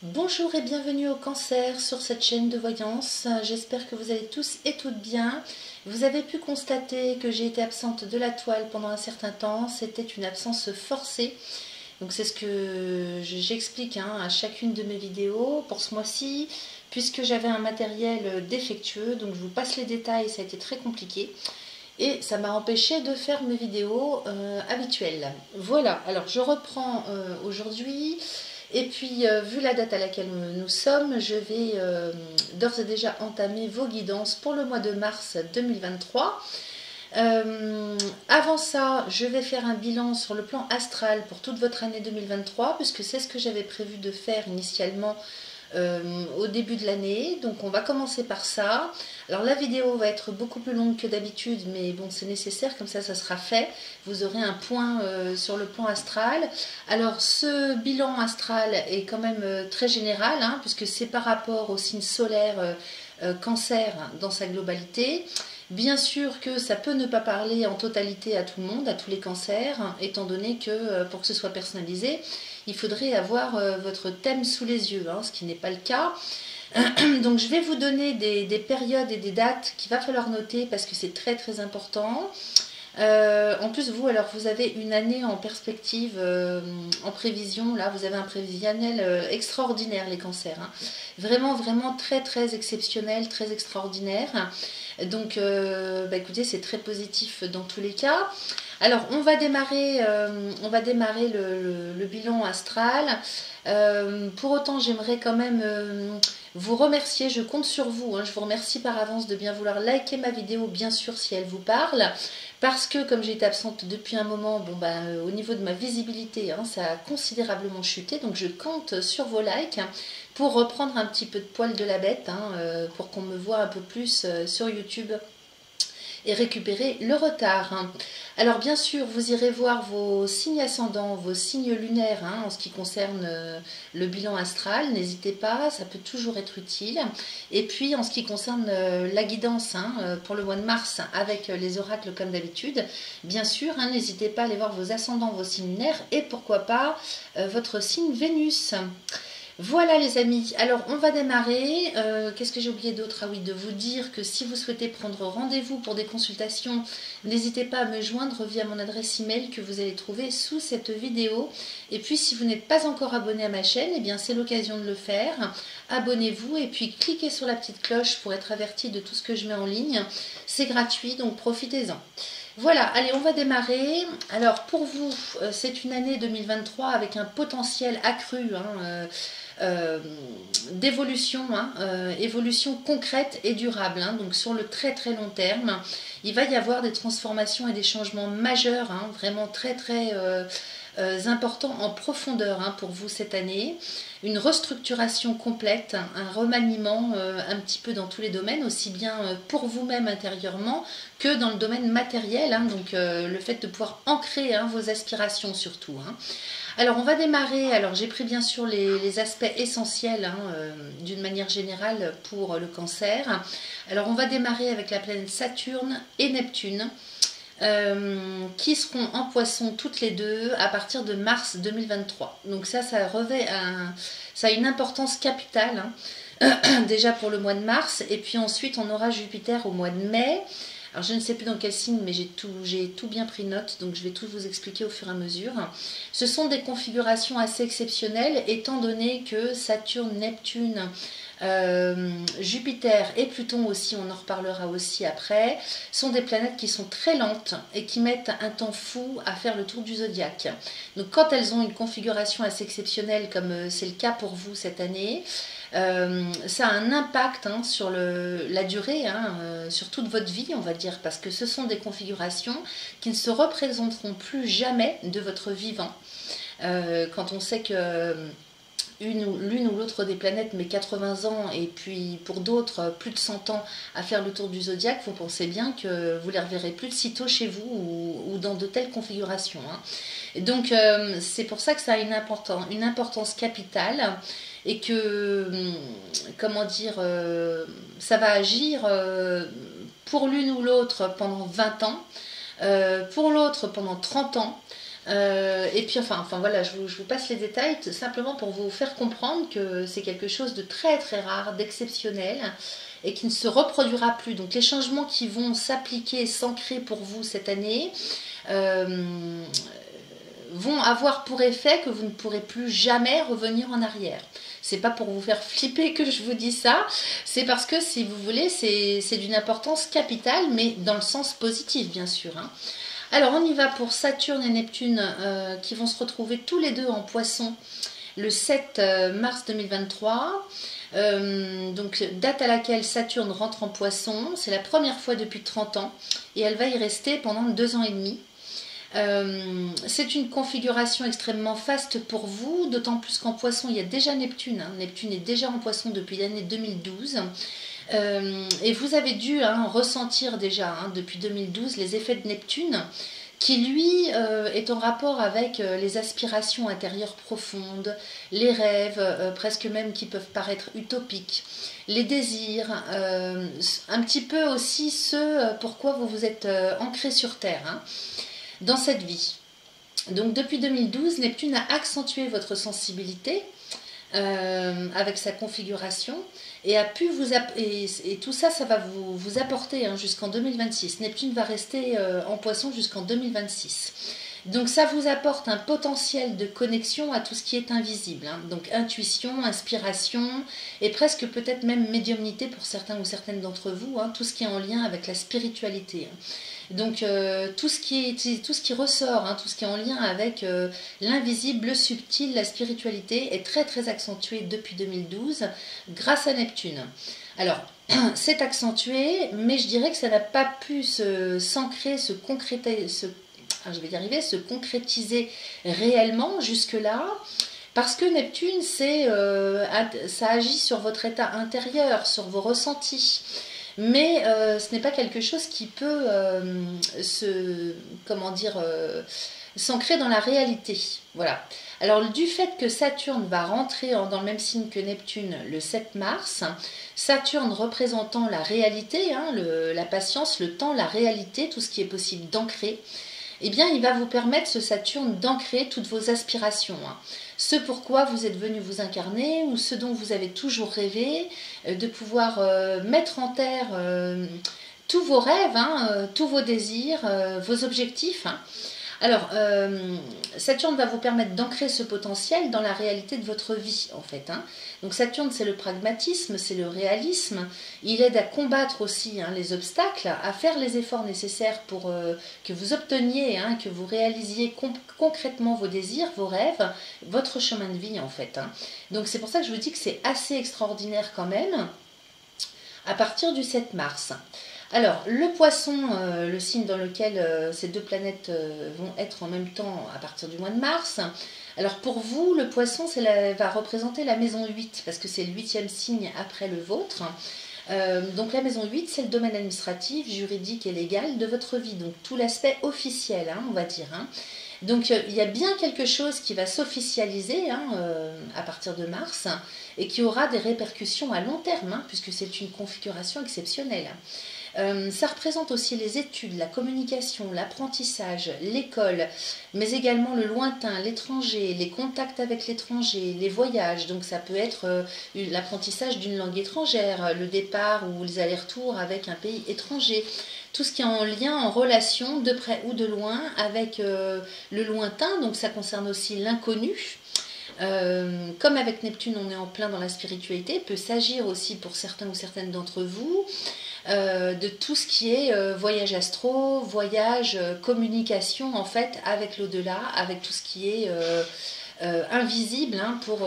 Bonjour et bienvenue au Cancer sur cette chaîne de voyance. J'espère que vous allez tous et toutes bien. Vous avez pu constater que j'ai été absente de la toile pendant un certain temps. C'était une absence forcée. Donc c'est ce que j'explique à chacune de mes vidéos pour ce mois-ci, puisque j'avais un matériel défectueux. Donc je vous passe les détails, ça a été très compliqué. Et ça m'a empêché de faire mes vidéos habituelles. Voilà, alors je reprends aujourd'hui. Et puis, vu la date à laquelle nous sommes, je vais d'ores et déjà entamer vos guidances pour le mois de mars 2023. Avant ça, je vais faire un bilan sur le plan astral pour toute votre année 2023, puisque c'est ce que j'avais prévu de faire initialement au début de l'année. Donc on va commencer par ça. Alors la vidéo va être beaucoup plus longue que d'habitude, mais bon, c'est nécessaire, comme ça sera fait. Vous aurez un point sur le plan astral. Alors ce bilan astral est quand même très général, puisque c'est par rapport au signe solaire Cancer dans sa globalité. Bien sûr que ça peut ne pas parler en totalité à tout le monde, à tous les cancers, étant donné que pour que ce soit personnalisé, il faudrait avoir votre thème sous les yeux, ce qui n'est pas le cas. Donc je vais vous donner des périodes et des dates qu'il va falloir noter parce que c'est très très important. En plus, vous avez une année en perspective, en prévision. Là, vous avez un prévisionnel extraordinaire, les cancers. Vraiment, vraiment très, très exceptionnel, très extraordinaire. Donc, écoutez, c'est très positif dans tous les cas. Alors, on va démarrer le bilan astral. Pour autant, j'aimerais quand même vous remercier. Je compte sur vous. Je vous remercie par avance de bien vouloir liker ma vidéo, bien sûr, si elle vous parle. Parce que comme j'ai été absente depuis un moment, au niveau de ma visibilité, ça a considérablement chuté. Donc je compte sur vos likes pour reprendre un petit peu de poil de la bête, pour qu'on me voit un peu plus sur YouTube et récupérer le retard. Alors bien sûr, vous irez voir vos signes ascendants, vos signes lunaires en ce qui concerne le bilan astral. N'hésitez pas, ça peut toujours être utile. Et puis en ce qui concerne la guidance pour le mois de mars avec les oracles comme d'habitude, bien sûr, n'hésitez pas à aller voir vos ascendants, vos signes lunaires et pourquoi pas votre signe Vénus. Voilà les amis, alors on va démarrer. Qu'est-ce que j'ai oublié d'autre? Ah oui, de vous dire que si vous souhaitez prendre rendez-vous pour des consultations, n'hésitez pas à me joindre via mon adresse email que vous allez trouver sous cette vidéo. Et puis si vous n'êtes pas encore abonné à ma chaîne, eh bien c'est l'occasion de le faire. Abonnez-vous et puis cliquez sur la petite cloche pour être averti de tout ce que je mets en ligne. C'est gratuit, donc profitez-en. Voilà, allez, on va démarrer. Alors pour vous, c'est une année 2023 avec un potentiel accru d'évolution, évolution concrète et durable. Donc sur le très très long terme, il va y avoir des transformations et des changements majeurs, vraiment très très importants en profondeur pour vous cette année. Une restructuration complète, un remaniement un petit peu dans tous les domaines, aussi bien pour vous-même intérieurement que dans le domaine matériel, donc le fait de pouvoir ancrer vos aspirations surtout. Alors on va démarrer, alors j'ai pris bien sûr les aspects essentiels d'une manière générale pour le cancer. Alors on va démarrer avec la planète Saturne et Neptune. Qui seront en poisson toutes les deux à partir de mars 2023. Donc ça a une importance capitale déjà pour le mois de mars. Et puis ensuite on aura Jupiter au mois de mai. Alors je ne sais plus dans quel signe, mais j'ai tout bien pris note, donc je vais tout vous expliquer au fur et à mesure. Ce sont des configurations assez exceptionnelles, étant donné que Saturne, Neptune, Jupiter et Pluton aussi, on en reparlera aussi après, sont des planètes qui sont très lentes et qui mettent un temps fou à faire le tour du zodiaque. Donc quand elles ont une configuration assez exceptionnelle, comme c'est le cas pour vous cette année, ça a un impact sur la durée, sur toute votre vie, on va dire, parce que ce sont des configurations qui ne se représenteront plus jamais de votre vivant. Quand on sait que l'une ou l'autre des planètes met 80 ans et puis pour d'autres plus de 100 ans à faire le tour du zodiaque, vous pensez bien que vous ne les reverrez plus de sitôt chez vous ou dans de telles configurations. Et donc c'est pour ça que ça a une importance capitale et que, comment dire, ça va agir pour l'une ou l'autre pendant 20 ans, pour l'autre pendant 30 ans, Et puis enfin voilà, je vous passe les détails simplement pour vous faire comprendre que c'est quelque chose de très très rare, d'exceptionnel et qui ne se reproduira plus. Donc les changements qui vont s'appliquer, s'ancrer pour vous cette année, euh, vont avoir pour effet que vous ne pourrez plus jamais revenir en arrière. C'est pas pour vous faire flipper que je vous dis ça, c'est parce que si vous voulez, c'est d'une importance capitale, mais dans le sens positif bien sûr. Hein. Alors on y va pour Saturne et Neptune qui vont se retrouver tous les deux en Poisson le 7 mars 2023. Donc date à laquelle Saturne rentre en Poisson, c'est la première fois depuis 30 ans et elle va y rester pendant 2 ans et demi. C'est une configuration extrêmement faste pour vous, d'autant plus qu'en Poisson il y a déjà Neptune. Hein. Neptune est déjà en Poisson depuis l'année 2012. Et vous avez dû ressentir déjà depuis 2012 les effets de Neptune qui lui est en rapport avec les aspirations intérieures profondes, les rêves, presque même qui peuvent paraître utopiques, les désirs, un petit peu aussi ce pourquoi vous vous êtes ancré sur Terre hein, dans cette vie. Donc depuis 2012, Neptune a accentué votre sensibilité avec sa configuration et a pu et tout ça, ça va vous apporter jusqu'en 2026. Neptune va rester en Poisson jusqu'en 2026. Donc ça vous apporte un potentiel de connexion à tout ce qui est invisible. Hein. Donc intuition, inspiration et presque peut-être même médiumnité pour certains ou certaines d'entre vous, hein, tout ce qui est en lien avec la spiritualité. Hein. Donc tout ce qui ressort, hein, tout ce qui est en lien avec l'invisible, le subtil, la spiritualité est très très accentué depuis 2012 grâce à Neptune. Alors c'est accentué, mais je dirais que ça n'a pas pu s'ancrer, se concrétiser réellement jusque-là. Parce que Neptune, ça agit sur votre état intérieur, sur vos ressentis. Mais ce n'est pas quelque chose qui peut s'ancrer dans la réalité. Voilà. Alors du fait que Saturne va rentrer dans le même signe que Neptune le 7 mars, Saturne représentant la réalité, hein, la patience, le temps, la réalité, tout ce qui est possible d'ancrer, eh bien il va vous permettre, ce Saturne, d'ancrer toutes vos aspirations. Hein. Ce pourquoi vous êtes venu vous incarner ou ce dont vous avez toujours rêvé, de pouvoir mettre en terre tous vos rêves, hein, tous vos désirs, vos objectifs. Hein. Alors, Saturne va vous permettre d'ancrer ce potentiel dans la réalité de votre vie, en fait. Hein. Donc Saturne, c'est le pragmatisme, c'est le réalisme. Il aide à combattre aussi les obstacles, à faire les efforts nécessaires pour que vous obteniez, que vous réalisiez concrètement vos désirs, vos rêves, votre chemin de vie, en fait. Hein. Donc c'est pour ça que je vous dis que c'est assez extraordinaire quand même, à partir du 7 mars. Alors, le Poisson, le signe dans lequel ces deux planètes vont être en même temps à partir du mois de mars. Alors pour vous, le Poisson va représenter la maison 8, parce que c'est le 8e signe après le vôtre. Donc la maison 8, c'est le domaine administratif, juridique et légal de votre vie, donc tout l'aspect officiel, on va dire. Hein. Donc il y a bien quelque chose qui va s'officialiser à partir de mars et qui aura des répercussions à long terme, puisque c'est une configuration exceptionnelle. Ça représente aussi les études, la communication, l'apprentissage, l'école, mais également le lointain, l'étranger, les contacts avec l'étranger, les voyages. Donc ça peut être l'apprentissage d'une langue étrangère, le départ ou les allers-retours avec un pays étranger. Tout ce qui est en lien, en relation, de près ou de loin, avec le lointain. Donc ça concerne aussi l'inconnu. Comme avec Neptune, on est en plein dans la spiritualité, peut s'agir aussi pour certains ou certaines d'entre vous de tout ce qui est voyage astro, voyage, communication en fait avec l'au-delà, avec tout ce qui est invisible pour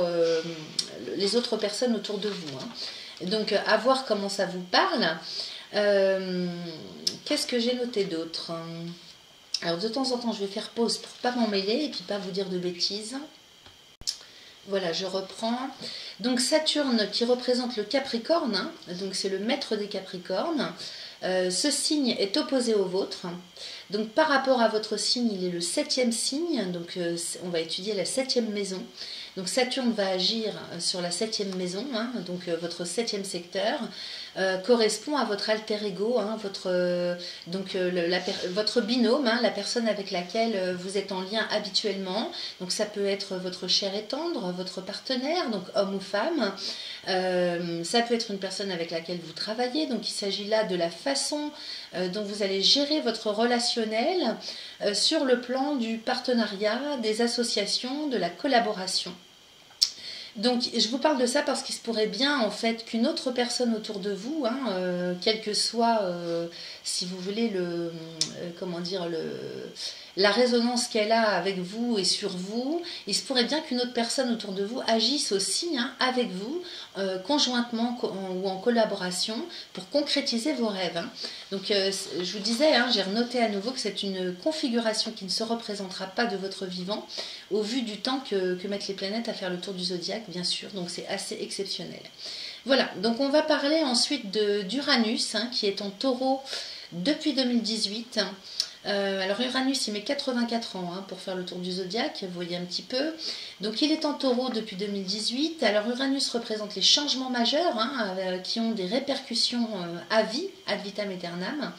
les autres personnes autour de vous. Hein. Donc à voir comment ça vous parle. Qu'est-ce que j'ai noté d'autre? Alors de temps en temps je vais faire pause pour pas m'en mêler et puis pas vous dire de bêtises. Voilà, je reprends. Donc Saturne qui représente le Capricorne, donc c'est le maître des Capricornes. Ce signe est opposé au vôtre. Donc par rapport à votre signe, il est le 7e signe, donc on va étudier la 7e maison. Donc Saturne va agir sur la 7e maison, hein, donc votre 7e secteur, correspond à votre alter ego, hein, votre binôme, hein, la personne avec laquelle vous êtes en lien habituellement. Donc ça peut être votre cher et tendre, votre partenaire, donc homme ou femme. Ça peut être une personne avec laquelle vous travaillez. Donc il s'agit là de la façon dont vous allez gérer votre relationnel sur le plan du partenariat, des associations, de la collaboration. Donc je vous parle de ça parce qu'il se pourrait bien en fait qu'une autre personne autour de vous, hein, quel que soit, si vous voulez, comment dire, la résonance qu'elle a avec vous et sur vous, il se pourrait bien qu'une autre personne autour de vous agisse aussi, hein, avec vous, conjointement ou en collaboration pour concrétiser vos rêves. Hein. Donc je vous disais, hein, j'ai renoté à nouveau que c'est une configuration qui ne se représentera pas de votre vivant au vu du temps que mettent les planètes à faire le tour du zodiaque, bien sûr, donc c'est assez exceptionnel. Voilà, donc on va parler ensuite d'Uranus, hein, qui est en taureau depuis 2018. Alors Uranus, il met 84 ans, hein, pour faire le tour du zodiaque, vous voyez un petit peu. Donc il est en taureau depuis 2018. Alors Uranus représente les changements majeurs, hein, qui ont des répercussions à vie, ad vitam aeternam.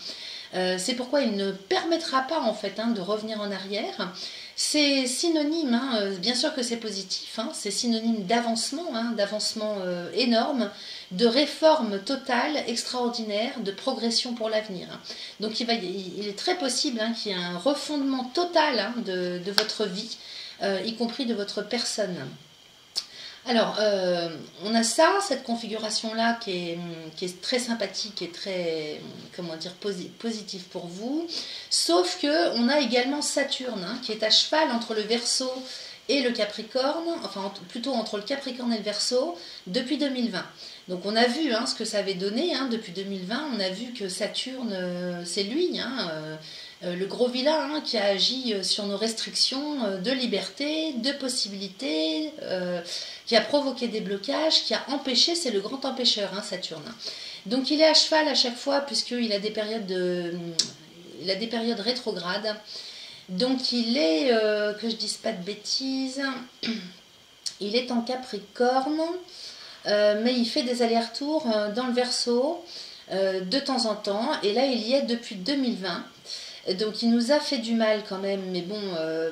C'est pourquoi il ne permettra pas en fait, hein, de revenir en arrière. C'est synonyme, hein, bien sûr que c'est positif, hein, c'est synonyme d'avancement, hein, d'avancement énorme, de réforme totale, extraordinaire, de progression pour l'avenir. Donc il est très possible, hein, qu'il y ait un refondement total, hein, de votre vie, y compris de votre personne. Alors, on a ça, cette configuration-là qui est très sympathique et très, comment dire, positive pour vous. Sauf que on a également Saturne, hein, qui est à cheval entre le Verseau et le Capricorne, enfin plutôt entre le Capricorne et le Verseau, depuis 2020. Donc on a vu, hein, ce que ça avait donné, hein, depuis 2020, on a vu que Saturne, c'est lui, hein, le gros vilain, hein, qui a agi sur nos restrictions de liberté, de possibilités, qui a provoqué des blocages, qui a empêché, c'est le grand empêcheur, hein, Saturne. Donc il est à cheval à chaque fois, puisqu'il a des périodes rétrogrades. Donc il est, que je dise pas de bêtises, il est en Capricorne, mais il fait des allers-retours dans le Verseau de temps en temps, et là il y est depuis 2020. Donc il nous a fait du mal quand même, mais bon,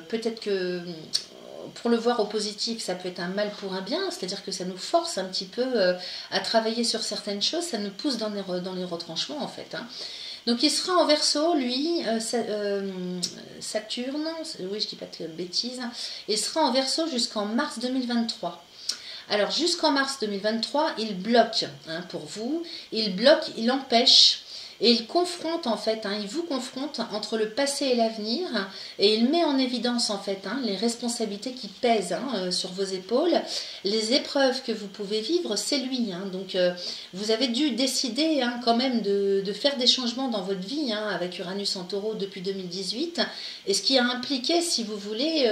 peut-être que pour le voir au positif, ça peut être un mal pour un bien, c'est-à-dire que ça nous force un petit peu à travailler sur certaines choses, ça nous pousse dans les retranchements en fait. Hein. Donc il sera en Verseau, lui, Saturne, oui je dis pas de bêtises, il sera en Verseau jusqu'en mars 2023. Alors jusqu'en mars 2023, il bloque, hein, pour vous, il bloque, il empêche. Et il confronte en fait, hein, il vous confronte entre le passé et l'avenir, et il met en évidence en fait, hein, les responsabilités qui pèsent, hein, sur vos épaules, les épreuves que vous pouvez vivre, c'est lui. Hein, donc vous avez dû décider, hein, quand même de faire des changements dans votre vie, hein, avec Uranus en taureau depuis 2018, et ce qui a impliqué, si vous voulez,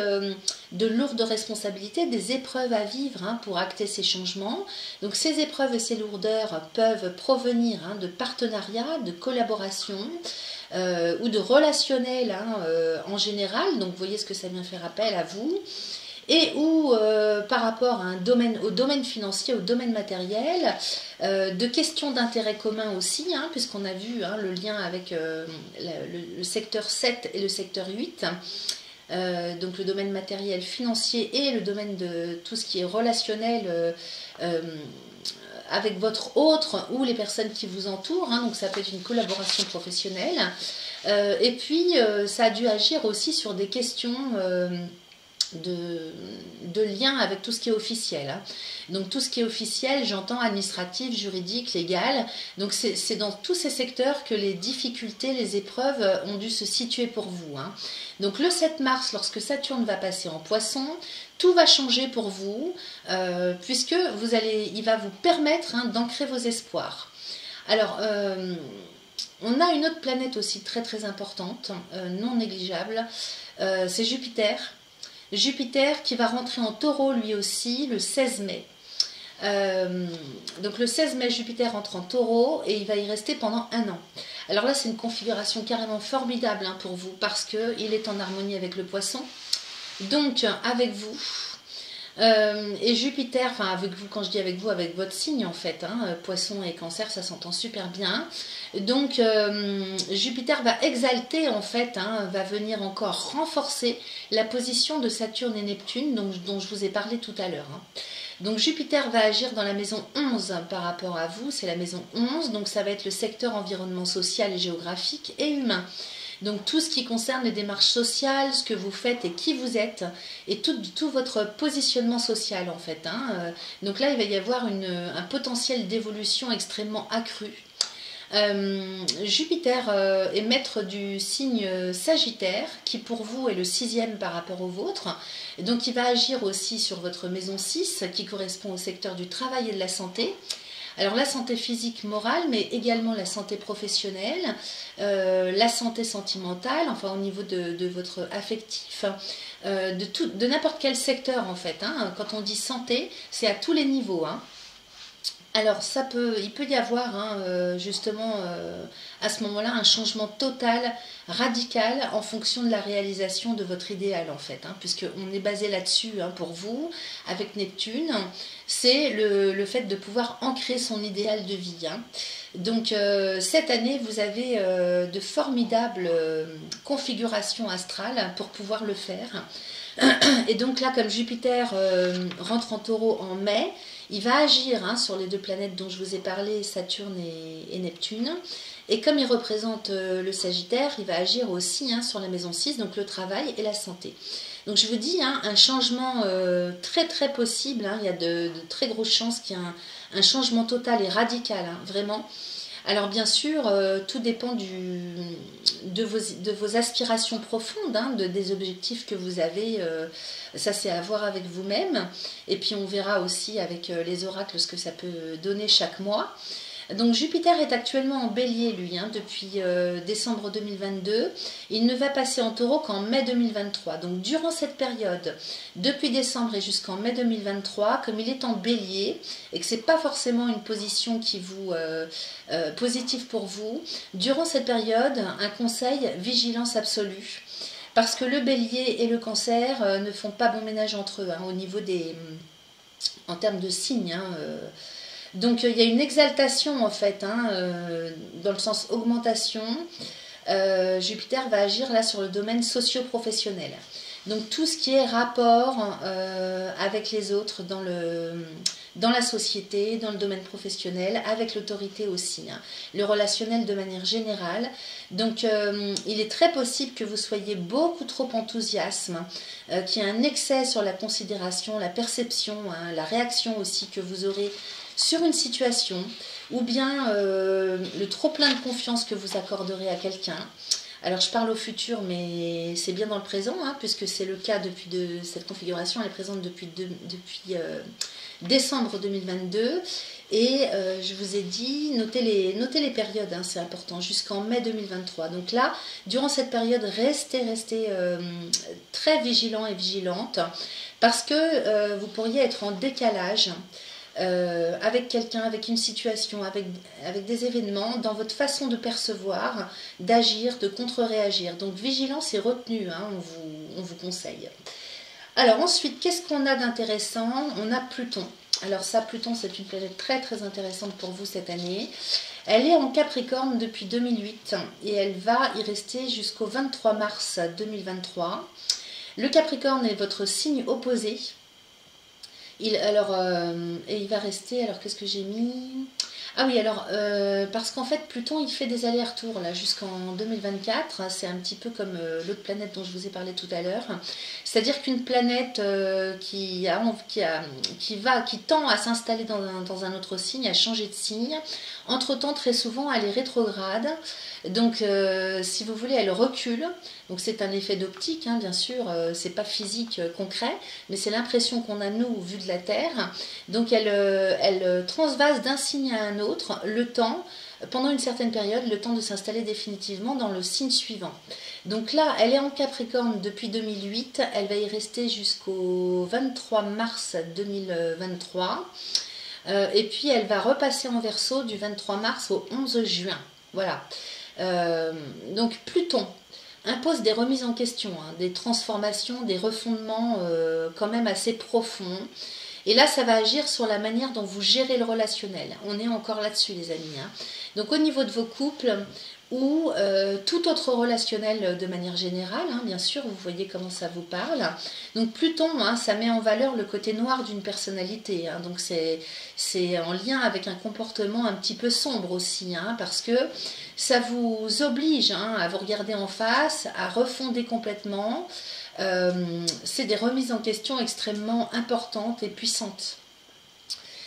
de lourdes responsabilités, des épreuves à vivre, hein, pour acter ces changements. Donc ces épreuves et ces lourdeurs peuvent provenir, hein, de partenariats, de collaboration ou de relationnel, hein, en général. Donc vous voyez ce que ça vient faire appel à vous. Et ou par rapport à au domaine financier, au domaine matériel, de questions d'intérêt commun aussi, hein, puisqu'on a vu, hein, le lien avec le secteur 7 et le secteur 8. Donc le domaine matériel financier et le domaine de tout ce qui est relationnel avec votre autre ou les personnes qui vous entourent, hein, donc ça peut être une collaboration professionnelle. Et puis ça a dû agir aussi sur des questions de lien avec tout ce qui est officiel. Hein. Donc tout ce qui est officiel, j'entends administratif, juridique, légal. Donc c'est dans tous ces secteurs que les difficultés, les épreuves ont dû se situer pour vous. Hein. Donc le 7 mars, lorsque Saturne va passer en Poisson, tout va changer pour vous, puisque il va vous permettre, hein, d'ancrer vos espoirs. Alors, on a une autre planète aussi très très importante, non négligeable, c'est Jupiter. Jupiter qui va rentrer en taureau lui aussi le 16 mai. Donc le 16 mai, Jupiter entre en taureau et il va y rester pendant 1 an. Alors là, c'est une configuration carrément formidable, hein, pour vous, parce qu'il est en harmonie avec le poisson. Donc, avec vous, Et Jupiter, enfin avec vous, quand je dis avec vous, avec votre signe en fait, hein, Poisson et Cancer, ça s'entend super bien. Donc Jupiter va exalter en fait, hein, va venir encore renforcer la position de Saturne et Neptune, dont je vous ai parlé tout à l'heure. Hein. Donc Jupiter va agir dans la maison 11 par rapport à vous, c'est la maison 11, donc ça va être le secteur environnement social et géographique et humain. Donc tout ce qui concerne les démarches sociales, ce que vous faites et qui vous êtes, et tout votre positionnement social en fait. Hein. Donc là, il va y avoir un potentiel d'évolution extrêmement accru. Jupiter est maître du signe Sagittaire, qui pour vous est le 6e par rapport au vôtre. Et donc il va agir aussi sur votre maison 6, qui correspond au secteur du travail et de la santé. Alors la santé physique, morale, mais également la santé professionnelle, la santé sentimentale, enfin au niveau de votre affectif, de n'importe quel secteur en fait. Hein. Quand on dit santé, c'est à tous les niveaux. Hein. Alors il peut y avoir hein, justement à ce moment-là un changement total, radical en fonction de la réalisation de votre idéal en fait, hein, puisqu'on est basé là-dessus hein, pour vous avec Neptune, c'est le fait de pouvoir ancrer son idéal de vie. Hein. Donc cette année vous avez de formidables configurations astrales pour pouvoir le faire. Et donc là comme Jupiter rentre en Taureau en mai, il va agir hein, sur les deux planètes dont je vous ai parlé, Saturne et Neptune. Et comme il représente le Sagittaire, il va agir aussi hein, sur la maison 6, donc le travail et la santé. Donc je vous dis, hein, un changement très très possible. Hein, il y a de très grosses chances qu'il y ait un changement total et radical, hein, vraiment. Alors bien sûr, tout dépend de vos aspirations profondes, hein, des objectifs que vous avez. Ça c'est à voir avec vous-même. Et puis on verra aussi avec les oracles ce que ça peut donner chaque mois. Donc Jupiter est actuellement en Bélier, lui, hein, depuis décembre 2022. Il ne va passer en Taureau qu'en mai 2023. Donc durant cette période, depuis décembre et jusqu'en mai 2023, comme il est en Bélier et que c'est pas forcément une position qui vous positive pour vous, durant cette période, un conseil, vigilance absolue. Parce que le Bélier et le Cancer ne font pas bon ménage entre eux, hein, au niveau en termes de signes. Hein, donc il y a une exaltation en fait, hein, dans le sens augmentation. Jupiter va agir là sur le domaine socio-professionnel. Donc tout ce qui est rapport avec les autres dans la société, dans le domaine professionnel, avec l'autorité aussi, hein, le relationnel de manière générale. Donc il est très possible que vous soyez beaucoup trop enthousiaste, qu'il y ait un excès sur la considération, la perception, hein, la réaction aussi que vous aurez sur une situation, ou bien le trop plein de confiance que vous accorderez à quelqu'un. Alors je parle au futur, mais c'est bien dans le présent, hein, puisque c'est le cas depuis cette configuration, elle est présente depuis décembre 2022. Et je vous ai dit, notez les périodes, hein, c'est important, jusqu'en mai 2023. Donc là, durant cette période, restez très vigilant et vigilante, parce que vous pourriez être en décalage avec quelqu'un, avec une situation, avec des événements, dans votre façon de percevoir, d'agir, de contre-réagir. Donc vigilance et retenue, hein, on vous conseille. Alors ensuite, qu'est-ce qu'on a d'intéressant? On a Pluton. Alors ça, Pluton, c'est une planète très très intéressante pour vous cette année. Elle est en Capricorne depuis 2008 et elle va y rester jusqu'au 23 mars 2023. Le Capricorne est votre signe opposé. Et il va rester, alors qu'est-ce que j'ai mis? Ah oui, alors, parce qu'en fait, Pluton, il fait des allers-retours là jusqu'en 2024. C'est un petit peu comme l'autre planète dont je vous ai parlé tout à l'heure. C'est-à-dire qu'une planète qui tend à s'installer dans un autre signe, à changer de signe, entre-temps, très souvent, elle est rétrograde. Donc, si vous voulez, elle recule. Donc, c'est un effet d'optique, hein, bien sûr. C'est pas physique concret, mais c'est l'impression qu'on a, nous, vu de la Terre. Donc, elle transvase d'un signe à un autre le temps, pendant une certaine période, le temps de s'installer définitivement dans le signe suivant. Donc là, elle est en Capricorne depuis 2008. Elle va y rester jusqu'au 23 mars 2023. Et puis, elle va repasser en Verseau du 23 mars au 11 juin. Voilà. Donc, Pluton. impose des remises en question, hein, des transformations, des refondements quand même assez profonds. Et là, ça va agir sur la manière dont vous gérez le relationnel. On est encore là-dessus, les amis, hein. Donc, au niveau de vos couples ou tout autre relationnel de manière générale, hein, bien sûr, vous voyez comment ça vous parle. Donc, Pluton, hein, ça met en valeur le côté noir d'une personnalité. Hein. Donc, c'est en lien avec un comportement un petit peu sombre aussi, hein, parce que ça vous oblige, hein, à vous regarder en face, à refonder complètement. C'est des remises en question extrêmement importantes et puissantes.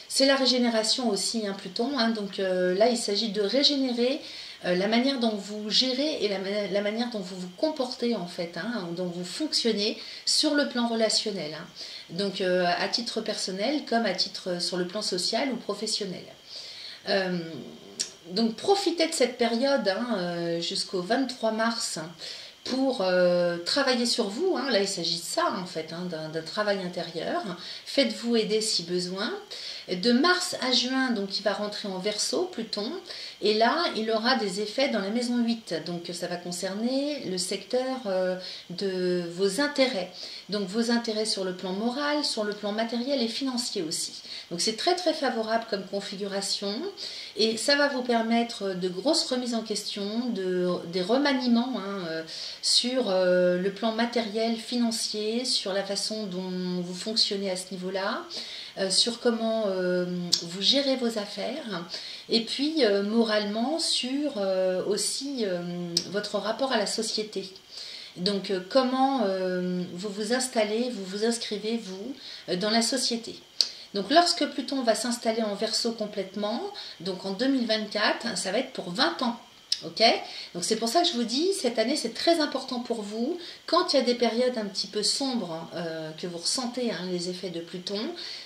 C'est la régénération aussi, hein, Pluton. Hein, donc là, il s'agit de régénérer la manière dont vous gérez et la manière dont vous vous comportez, en fait, hein, dont vous fonctionnez sur le plan relationnel. Hein. Donc à titre personnel comme à titre sur le plan social ou professionnel. Donc profitez de cette période, hein, jusqu'au 23 mars pour travailler sur vous. Hein. Là, il s'agit de ça, en fait, hein, d'un travail intérieur. Faites-vous aider si besoin. De mars à juin, donc, il va rentrer en Verseau, Pluton. Et là, il aura des effets dans la maison 8. Donc, ça va concerner le secteur de vos intérêts. Donc, vos intérêts sur le plan moral, sur le plan matériel et financier aussi. Donc, c'est très, très favorable comme configuration. Et ça va vous permettre de grosses remises en question, des remaniements, hein, sur le plan matériel, financier, sur la façon dont vous fonctionnez à ce niveau-là, sur comment vous gérez vos affaires, et puis moralement sur aussi votre rapport à la société. Donc comment vous vous installez, vous vous inscrivez, vous, dans la société. Donc lorsque Pluton va s'installer en Verseau complètement, donc en 2024, ça va être pour 20 ans. Ok, donc c'est pour ça que je vous dis, cette année c'est très important pour vous. Quand il y a des périodes un petit peu sombres que vous ressentez, hein, les effets de Pluton,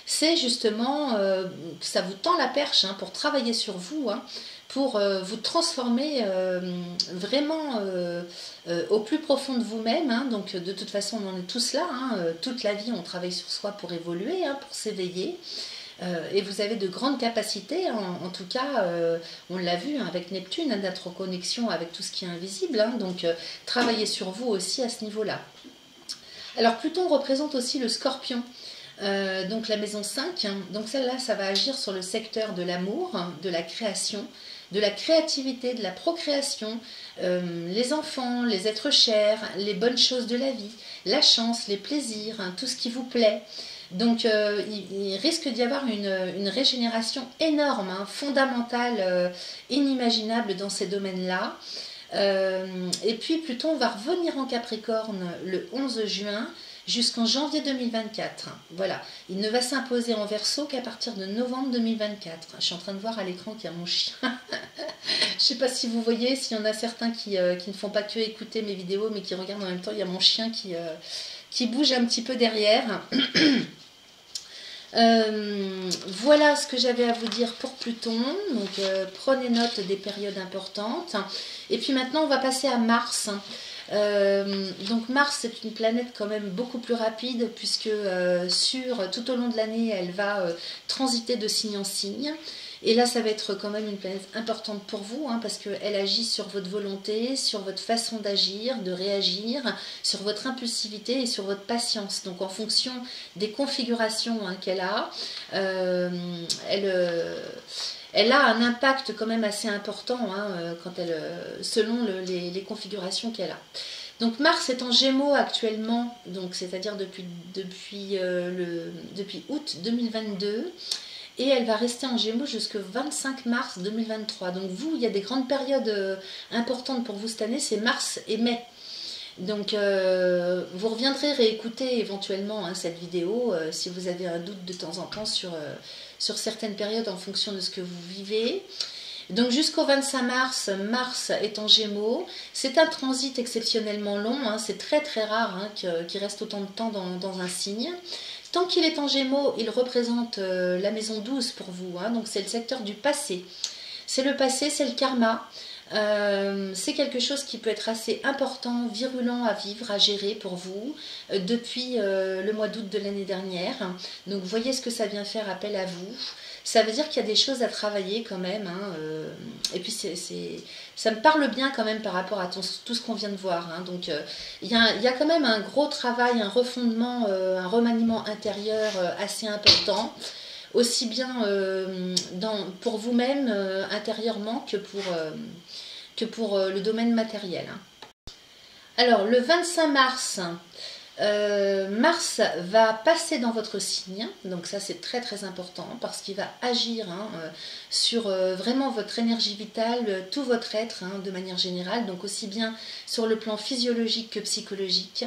c'est justement que ça vous tend la perche, hein, pour travailler sur vous, hein, pour vous transformer vraiment au plus profond de vous-même. Hein. Donc de toute façon on en est tous là, hein, toute la vie on travaille sur soi pour évoluer, hein, pour s'éveiller. Et vous avez de grandes capacités, en tout cas, on l'a vu, hein, avec Neptune, hein, d'être en connexion avec tout ce qui est invisible, hein, donc travaillez sur vous aussi à ce niveau-là. Alors Pluton représente aussi le Scorpion, donc la maison 5, hein, donc celle-là, ça va agir sur le secteur de l'amour, hein, de la création, de la créativité, de la procréation, les enfants, les êtres chers, les bonnes choses de la vie, la chance, les plaisirs, hein, tout ce qui vous plaît. Donc il risque d'y avoir une régénération énorme, hein, fondamentale, inimaginable dans ces domaines-là. Et puis Pluton va revenir en Capricorne le 11 juin jusqu'en janvier 2024. Voilà, il ne va s'imposer en Verseau qu'à partir de novembre 2024. Je suis en train de voir à l'écran qu'il y a mon chien. Je ne sais pas si vous voyez, s'il y en a certains qui ne font pas que écouter mes vidéos, mais qui regardent en même temps, il y a mon chien qui bouge un petit peu derrière. Voilà ce que j'avais à vous dire pour Pluton. Donc prenez note des périodes importantes. Et puis maintenant on va passer à Mars. Donc Mars, c'est une planète quand même beaucoup plus rapide, puisque tout au long de l'année elle va transiter de signe en signe. Et là, ça va être quand même une planète importante pour vous, hein, parce qu'elle agit sur votre volonté, sur votre façon d'agir, de réagir, sur votre impulsivité et sur votre patience. Donc, en fonction des configurations, hein, qu'elle a, elle a un impact quand même assez important, hein, selon les configurations qu'elle a. Donc Mars est en Gémeaux actuellement, donc c'est-à-dire depuis août 2022. Et elle va rester en Gémeaux jusqu'au 25 mars 2023. Donc vous, il y a des grandes périodes importantes pour vous cette année, c'est mars et mai. Donc vous reviendrez réécouter éventuellement, hein, cette vidéo si vous avez un doute de temps en temps sur certaines périodes en fonction de ce que vous vivez. Donc jusqu'au 25 mars, Mars est en Gémeaux. C'est un transit exceptionnellement long, hein, c'est très très rare, hein, qu'il reste autant de temps dans un signe. Tant qu'il est en Gémeaux, il représente la maison 12 pour vous, hein, donc c'est le secteur du passé. C'est le passé, c'est le karma. C'est quelque chose qui peut être assez important, virulent à vivre, à gérer pour vous depuis le mois d'août de l'année dernière. Donc voyez ce que ça vient faire appel à vous. Ça veut dire qu'il y a des choses à travailler quand même. Hein, et puis ça me parle bien quand même par rapport à tout ce qu'on vient de voir. Hein. Donc il y a quand même un gros travail, un refondement, un remaniement intérieur assez important. Aussi bien pour vous-même intérieurement que pour le domaine matériel. Hein. Alors le 25 mars, Mars va passer dans votre signe, donc ça c'est très très important parce qu'il va agir hein, sur vraiment votre énergie vitale, tout votre être hein, de manière générale, donc aussi bien sur le plan physiologique que psychologique.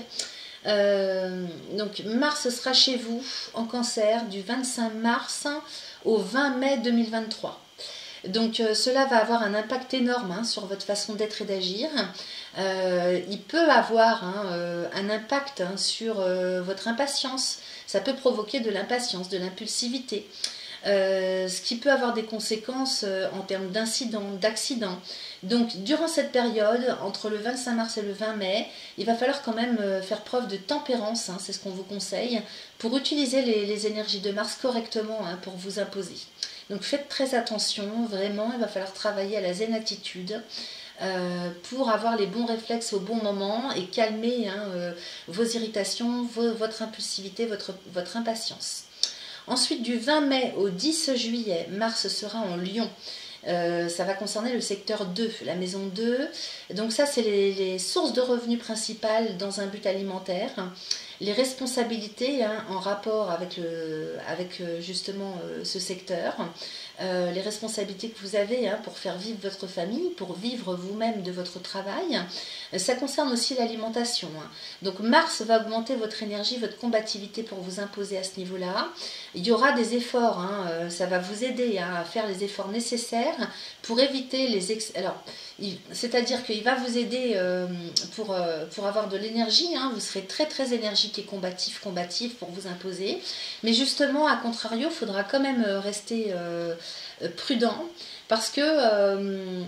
Donc Mars sera chez vous en Cancer du 25 mars au 20 mai 2023. Donc cela va avoir un impact énorme hein, sur votre façon d'être et d'agir. Il peut avoir hein, un impact hein, sur votre impatience. Ça peut provoquer de l'impatience, de l'impulsivité. Ce qui peut avoir des conséquences en termes d'incidents, d'accidents. Donc durant cette période, entre le 25 mars et le 20 mai, il va falloir quand même faire preuve de tempérance, hein, c'est ce qu'on vous conseille, pour utiliser les énergies de Mars correctement hein, pour vous imposer. Donc faites très attention, vraiment, il va falloir travailler à la zen attitude pour avoir les bons réflexes au bon moment et calmer hein, vos irritations, votre impulsivité, votre impatience. Ensuite, du 20 mai au 10 juillet, Mars sera en Lion. Ça va concerner le secteur 2, la maison 2. Donc ça, c'est les sources de revenus principales dans un but alimentaire. Les responsabilités hein, en rapport avec justement ce secteur. Les responsabilités que vous avez hein, pour faire vivre votre famille, pour vivre vous-même de votre travail. Ça concerne aussi l'alimentation. Hein. Donc Mars va augmenter votre énergie, votre combativité pour vous imposer à ce niveau-là. Il y aura des efforts, hein, ça va vous aider hein, à faire les efforts nécessaires pour éviter les excès. Alors, c'est-à-dire qu'il va vous aider pour avoir de l'énergie, hein, vous serez très très énergique et combatif pour vous imposer. Mais justement, à contrario, il faudra quand même rester prudent parce que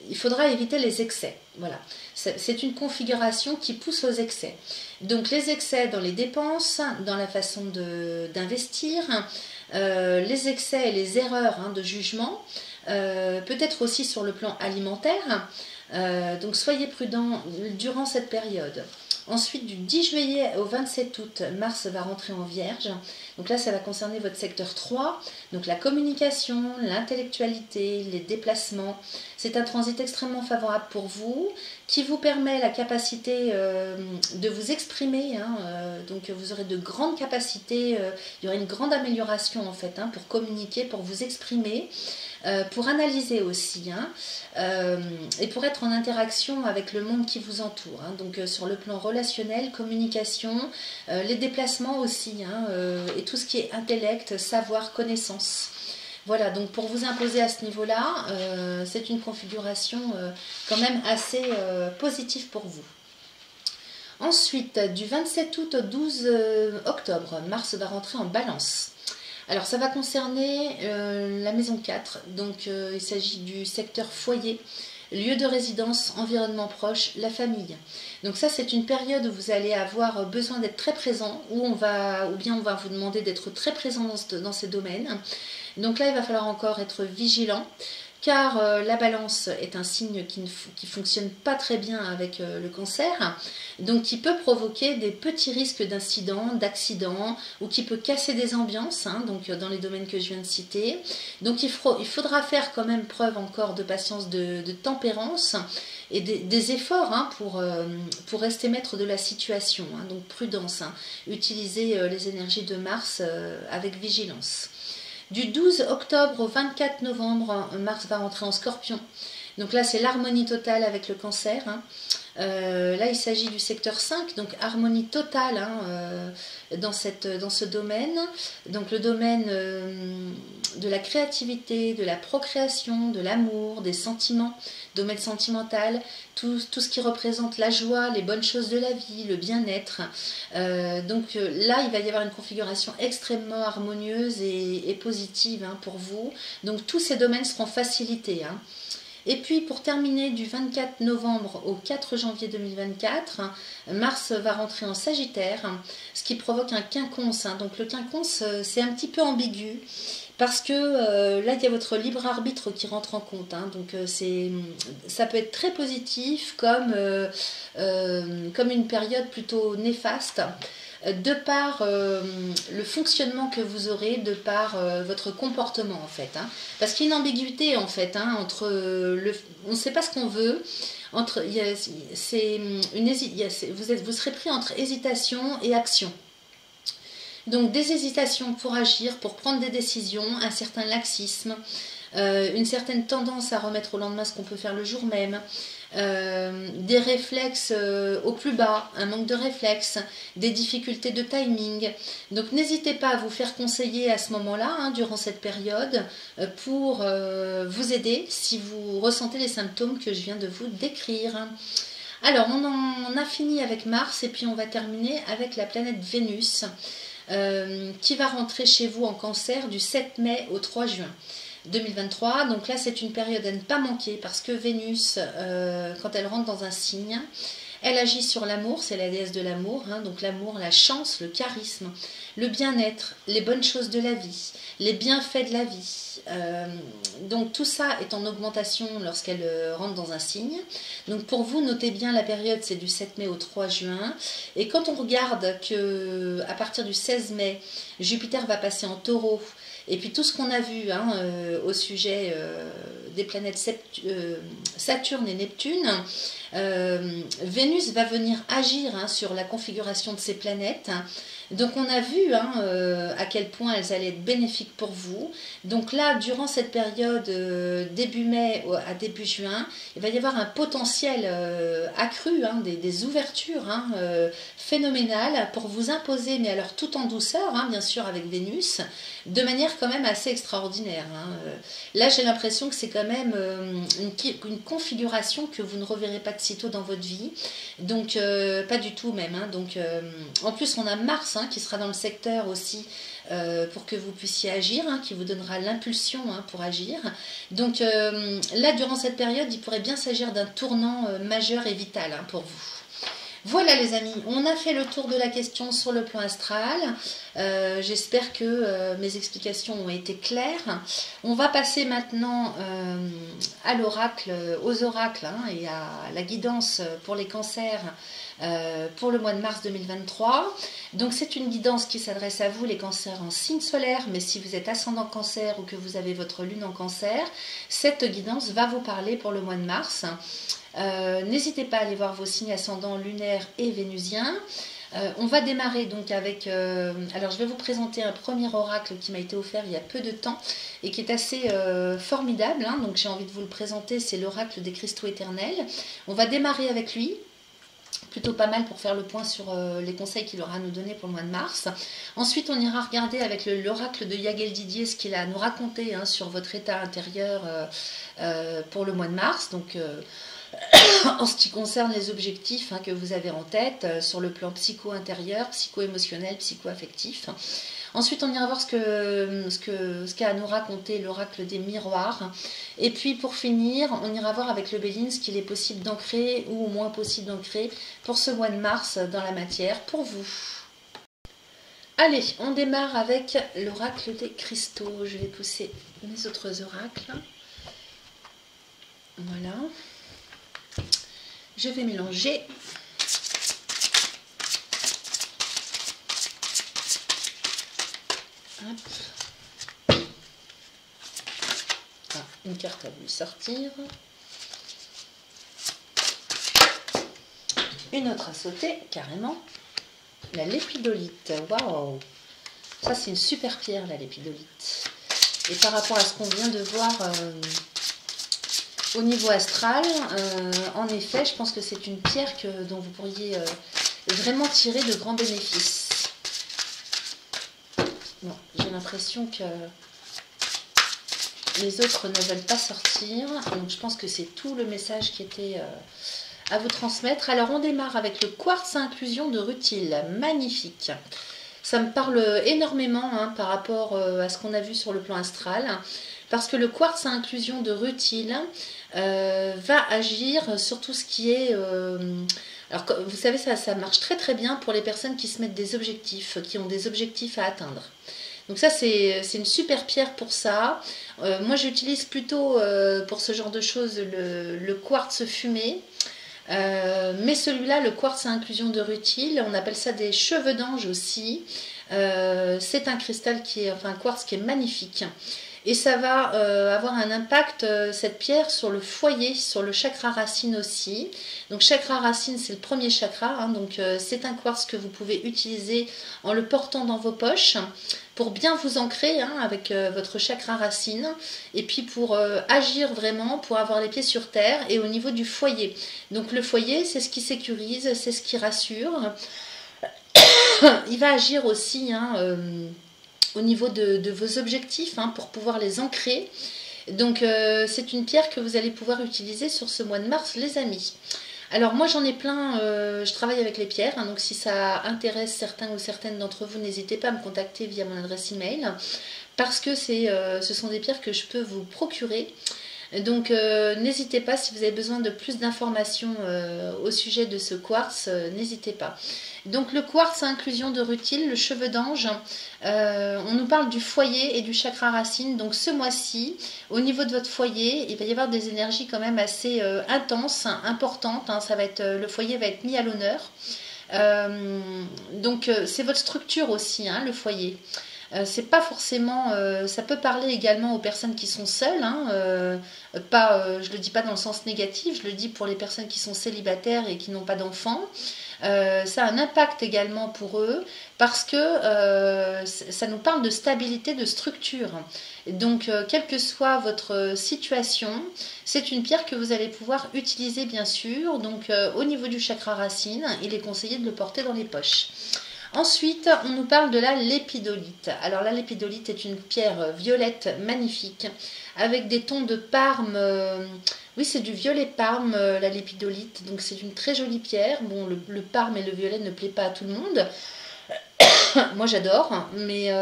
il faudra éviter les excès. Voilà. C'est une configuration qui pousse aux excès. Donc les excès dans les dépenses, dans la façon d'investir, les excès et les erreurs hein, de jugement, peut-être aussi sur le plan alimentaire. Donc soyez prudents durant cette période. Ensuite, du 10 juillet au 27 août, Mars va rentrer en Vierge. Donc là, ça va concerner votre secteur 3. Donc la communication, l'intellectualité, les déplacements. C'est un transit extrêmement favorable pour vous, qui vous permet la capacité de vous exprimer. Hein, donc vous aurez de grandes capacités, il y aura une grande amélioration en fait, hein, pour communiquer, pour vous exprimer. Pour analyser aussi hein, et pour être en interaction avec le monde qui vous entoure. Hein, donc sur le plan relationnel, communication, les déplacements aussi hein, et tout ce qui est intellect, savoir, connaissance. Voilà, donc pour vous imposer à ce niveau-là, c'est une configuration quand même assez positive pour vous. Ensuite, du 27 août au 12 octobre, Mars va rentrer en Balance. Alors ça va concerner la maison 4, donc il s'agit du secteur foyer, lieu de résidence, environnement proche, la famille. Donc ça c'est une période où vous allez avoir besoin d'être très présent, ou bien on va vous demander d'être très présent dans ces domaines. Donc là il va falloir encore être vigilant, car la balance est un signe qui ne fonctionne pas très bien avec le cancer, donc qui peut provoquer des petits risques d'incidents, d'accidents, ou qui peut casser des ambiances, hein, donc dans les domaines que je viens de citer. Donc il faudra faire quand même preuve encore de patience, de tempérance, et des efforts hein, pour rester maître de la situation, hein, donc prudence, hein, utiliser les énergies de Mars avec vigilance. Du 12 octobre au 24 novembre, Mars va rentrer en Scorpion. Donc là, c'est l'harmonie totale avec le cancer. Hein. Là, il s'agit du secteur 5, donc harmonie totale hein, dans ce domaine. Donc le domaine de la créativité, de la procréation, de l'amour, des sentiments, domaine sentimental, tout ce qui représente la joie, les bonnes choses de la vie, le bien-être. Donc là, il va y avoir une configuration extrêmement harmonieuse et positive hein, pour vous. Donc tous ces domaines seront facilités. Hein. Et puis pour terminer, du 24 novembre au 4 janvier 2024, Mars va rentrer en Sagittaire, ce qui provoque un quinconce. Donc le quinconce, c'est un petit peu ambigu, parce que là, il y a votre libre arbitre qui rentre en compte. Donc ça peut être très positif comme une période plutôt néfaste, de par le fonctionnement que vous aurez, de par votre comportement en fait. Parce qu'il y a une ambiguïté en fait entre on ne sait pas ce qu'on veut. Vous serez pris entre hésitation et action. Donc des hésitations pour agir, pour prendre des décisions, un certain laxisme, une certaine tendance à remettre au lendemain ce qu'on peut faire le jour même, des réflexes au plus bas, un manque de réflexes, des difficultés de timing. Donc n'hésitez pas à vous faire conseiller à ce moment-là, durant cette période, pour vous aider si vous ressentez les symptômes que je viens de vous décrire. Alors on a fini avec Mars et puis on va terminer avec la planète Vénus. Qui va rentrer chez vous en Cancer du 7 mai au 3 juin 2023. Donc là, c'est une période à ne pas manquer parce que Vénus, quand elle rentre dans un signe, elle agit sur l'amour, c'est la déesse de l'amour, donc l'amour, la chance, le charisme, le bien-être, les bonnes choses de la vie, les bienfaits de la vie. Donc tout ça est en augmentation lorsqu'elle rentre dans un signe. Donc pour vous, notez bien la période, c'est du 7 mai au 3 juin. Et quand on regarde que à partir du 16 mai, Jupiter va passer en Taureau, et puis tout ce qu'on a vu au sujet des planètes Saturne et Neptune, Vénus va venir agir sur la configuration de ces planètes. Donc on a vu à quel point elles allaient être bénéfiques pour vous. Donc là, durant cette période début mai à début juin, il va y avoir un potentiel accru, des ouvertures phénoménales pour vous imposer, mais alors tout en douceur, bien sûr avec Vénus, de manière quand même assez extraordinaire. Là, j'ai l'impression que c'est quand même une configuration que vous ne reverrez pas de sitôt dans votre vie. Donc pas du tout même. Donc en plus, on a Mars qui sera dans le secteur aussi pour que vous puissiez agir, qui vous donnera l'impulsion pour agir. Donc là, durant cette période, il pourrait bien s'agir d'un tournant majeur et vital pour vous. Voilà les amis, on a fait le tour de la question sur le plan astral. J'espère que mes explications ont été claires. On va passer maintenant à l'oracle, aux oracles et à la guidance pour les cancers pour le mois de mars 2023. Donc c'est une guidance qui s'adresse à vous les cancers en signe solaire, mais si vous êtes ascendant cancer ou que vous avez votre lune en cancer, cette guidance va vous parler pour le mois de mars. N'hésitez pas à aller voir vos signes ascendants lunaires et vénusiens. On va démarrer donc avec... alors je vais vous présenter un premier oracle qui m'a été offert il y a peu de temps et qui est assez formidable. Donc j'ai envie de vous le présenter, c'est l'oracle des cristaux éternels. On va démarrer avec lui. Plutôt pas mal pour faire le point sur les conseils qu'il aura à nous donner pour le mois de mars. Ensuite, on ira regarder avec l'oracle de Yaghel Didier ce qu'il a à nous raconter sur votre état intérieur pour le mois de mars. Donc, en ce qui concerne les objectifs que vous avez en tête sur le plan psycho-intérieur, psycho-émotionnel, psycho-affectif. Ensuite, on ira voir ce qu'a à nous raconter l'oracle des miroirs. Et puis, pour finir, on ira voir avec le Béline ce qu'il est possible d'ancrer ou au moins possible d'ancrer pour ce mois de mars dans la matière pour vous. Allez, on démarre avec l'oracle des cristaux. Je vais pousser mes autres oracles. Voilà. Je vais mélanger. Hop. Ah, une carte à vous sortir. Une autre à sauter, carrément. La lépidolite. Waouh! Ça, c'est une super pierre, la lépidolite. Et par rapport à ce qu'on vient de voir au niveau astral, en effet, je pense que c'est une pierre dont vous pourriez vraiment tirer de grands bénéfices. Bon, j'ai l'impression que les autres ne veulent pas sortir, donc je pense que c'est tout le message qui était à vous transmettre. Alors on démarre avec le quartz à inclusion de rutile, magnifique. Ça me parle énormément hein, par rapport à ce qu'on a vu sur le plan astral, parce que le quartz à inclusion de rutile va agir sur tout ce qui est... alors, vous savez, ça marche très très bien pour les personnes qui se mettent des objectifs, qui ont des objectifs à atteindre. Donc ça, c'est une super pierre pour ça. Moi, j'utilise plutôt pour ce genre de choses le quartz fumé. Mais celui-là, le quartz à inclusion de rutile, on appelle ça des cheveux d'ange aussi. C'est un cristal qui est, enfin un quartz qui est magnifique. Et ça va avoir un impact, cette pierre, sur le foyer, sur le chakra racine aussi. Donc chakra racine, c'est le premier chakra. Hein, donc c'est un quartz que vous pouvez utiliser en le portant dans vos poches pour bien vous ancrer hein, avec votre chakra racine. Et puis pour agir vraiment, pour avoir les pieds sur terre et au niveau du foyer. Donc le foyer, c'est ce qui sécurise, c'est ce qui rassure. Il va agir aussi... Hein, au niveau de vos objectifs hein, pour pouvoir les ancrer. Donc c'est une pierre que vous allez pouvoir utiliser sur ce mois de mars les amis. Alors moi j'en ai plein, je travaille avec les pierres, hein, donc si ça intéresse certains ou certaines d'entre vous, n'hésitez pas à me contacter via mon adresse email, parce que ce sont des pierres que je peux vous procurer. Donc n'hésitez pas, si vous avez besoin de plus d'informations au sujet de ce quartz, n'hésitez pas. Donc le quartz à inclusion de rutile, le cheveu d'ange, on nous parle du foyer et du chakra racine. Donc ce mois-ci, au niveau de votre foyer, il va y avoir des énergies quand même assez intenses, importantes. Hein, ça va être, le foyer va être mis à l'honneur. Donc c'est votre structure aussi, hein, le foyer. C'est pas forcément, ça peut parler également aux personnes qui sont seules, hein, je le dis pas dans le sens négatif, je le dis pour les personnes qui sont célibataires et qui n'ont pas d'enfants. Ça a un impact également pour eux parce que ça nous parle de stabilité, de structure. Donc, quelle que soit votre situation, c'est une pierre que vous allez pouvoir utiliser bien sûr. Donc, au niveau du chakra racine, il est conseillé de le porter dans les poches. Ensuite, on nous parle de la lépidolite. Alors la lépidolite est une pierre violette magnifique avec des tons de parme. Oui, c'est du violet parme, la lépidolite. Donc c'est une très jolie pierre. Bon, le parme et le violet ne plaît pas à tout le monde. Moi j'adore, mais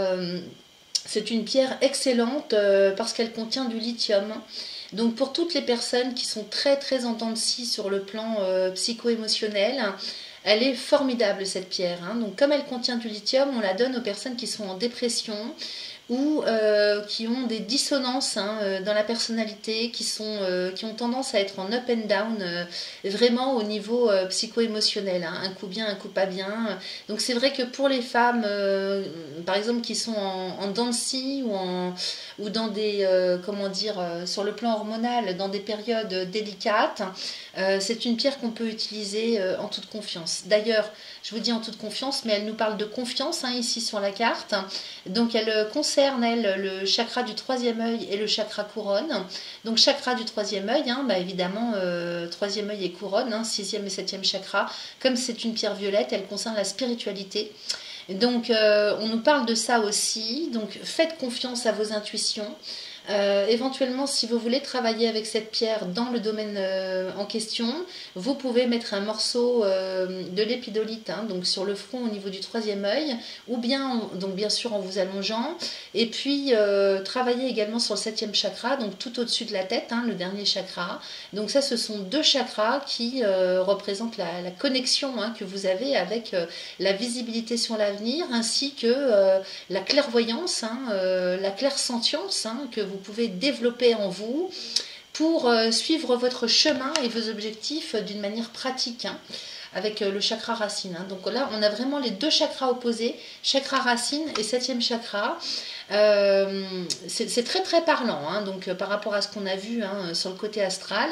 c'est une pierre excellente parce qu'elle contient du lithium. Donc pour toutes les personnes qui sont très très en dents de scie sur le plan psycho-émotionnel, elle est formidable cette pierre. Hein. Donc comme elle contient du lithium, on la donne aux personnes qui sont en dépression ou qui ont des dissonances hein, dans la personnalité, qui ont tendance à être en up and down, vraiment au niveau psycho-émotionnel, hein, un coup bien, un coup pas bien. Donc c'est vrai que pour les femmes, par exemple, qui sont en dents de scie ou dans des, comment dire, sur le plan hormonal, dans des périodes délicates, c'est une pierre qu'on peut utiliser en toute confiance. D'ailleurs, je vous dis en toute confiance, mais elle nous parle de confiance hein, ici sur la carte. Donc elle concerne, elle, le chakra du troisième œil et le chakra couronne. Donc chakra du troisième œil, hein, bah, évidemment, troisième œil et couronne, hein, sixième et septième chakra. Comme c'est une pierre violette, elle concerne la spiritualité. Donc on nous parle de ça aussi. Donc faites confiance à vos intuitions. Éventuellement, si vous voulez travailler avec cette pierre dans le domaine en question, vous pouvez mettre un morceau de lépidolite hein, donc sur le front au niveau du troisième œil, ou bien, donc bien sûr en vous allongeant, et puis travailler également sur le septième chakra, donc tout au-dessus de la tête, hein, le dernier chakra. Donc ça, ce sont deux chakras qui représentent la connexion hein, que vous avez avec la visibilité sur l'avenir, ainsi que la clairvoyance, hein, la clairsentience hein, que vous pouvez développer en vous pour suivre votre chemin et vos objectifs d'une manière pratique hein, avec le chakra racine. Hein. Donc là, on a vraiment les deux chakras opposés, chakra racine et septième chakra. C'est très très parlant hein, donc par rapport à ce qu'on a vu hein, sur le côté astral.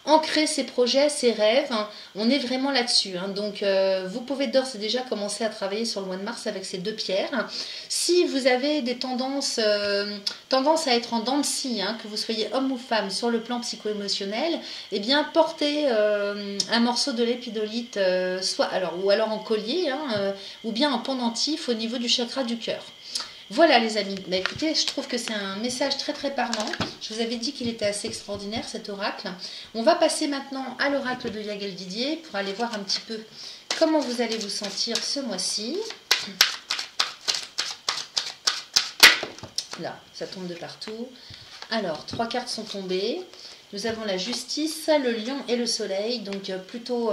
Ancrer ses projets, ses rêves, hein, on est vraiment là-dessus. Hein. Donc vous pouvez d'ores et déjà commencer à travailler sur le mois de mars avec ces deux pierres. Si vous avez des tendances à être en dents de scie, hein, que vous soyez homme ou femme sur le plan psycho-émotionnel, eh bien portez un morceau de lépidolite, ou alors en collier, hein, ou bien en pendentif au niveau du chakra du cœur. Voilà les amis, bah, écoutez, je trouve que c'est un message très très parlant. Je vous avais dit qu'il était assez extraordinaire cet oracle. On va passer maintenant à l'oracle de Yaghel Didier pour aller voir un petit peu comment vous allez vous sentir ce mois-ci. Là, ça tombe de partout. Alors, 3 cartes sont tombées. Nous avons la justice, le lion et le soleil, donc plutôt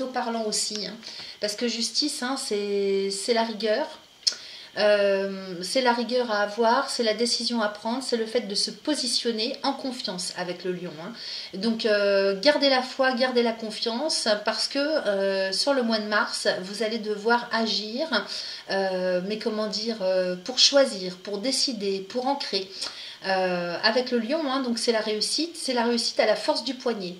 parlant aussi. Hein, parce que justice, hein, c'est la rigueur. C'est la rigueur à avoir, c'est la décision à prendre, c'est le fait de se positionner en confiance avec le lion. Hein. Donc gardez la foi, gardez la confiance parce que sur le mois de mars, vous allez devoir agir, mais comment dire, pour choisir, pour décider, pour ancrer. Avec le lion, hein, donc c'est la réussite à la force du poignet.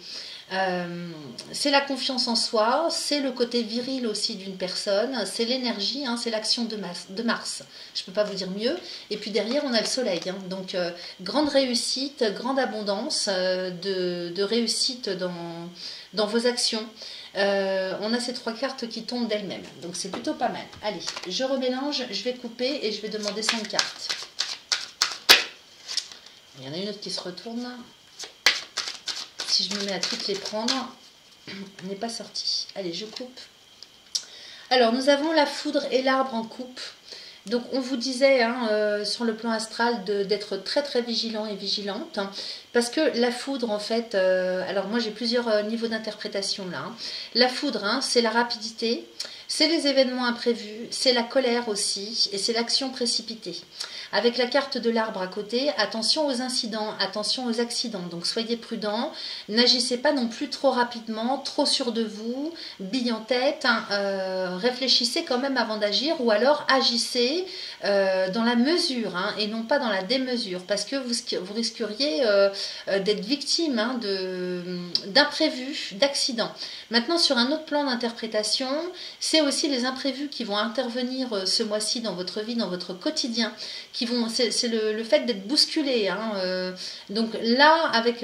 C'est la confiance en soi, c'est le côté viril aussi d'une personne, c'est l'énergie, hein, c'est l'action de Mars. Je ne peux pas vous dire mieux. Et puis derrière, on a le soleil. Hein, donc, grande réussite, grande abondance de réussite dans vos actions. On a ces 3 cartes qui tombent d'elles-mêmes. Donc, c'est plutôt pas mal. Allez, je remélange, je vais couper et je vais demander 5 cartes. Il y en a une autre qui se retourne. Si je me mets à toutes les prendre, on n'est pas sorti. Allez, je coupe. Alors, nous avons la foudre et l'arbre en coupe. Donc, on vous disait hein, sur le plan astral d'être très très vigilant et vigilante. Hein, parce que la foudre, en fait, alors moi j'ai plusieurs niveaux d'interprétation là. Hein. La foudre, hein, c'est la rapidité, c'est les événements imprévus, c'est la colère aussi, et c'est l'action précipitée. Avec la carte de l'arbre à côté, attention aux incidents, attention aux accidents. Donc soyez prudents, n'agissez pas non plus trop rapidement, trop sûr de vous, bille en tête, hein, réfléchissez quand même avant d'agir ou alors agissez dans la mesure hein, et non pas dans la démesure parce que vous risqueriez d'être victime hein, d'imprévus, d'accidents. Maintenant sur un autre plan d'interprétation, c'est aussi les imprévus qui vont intervenir ce mois-ci dans votre vie, dans votre quotidien, c'est le fait d'être bousculé. Hein, donc là, avec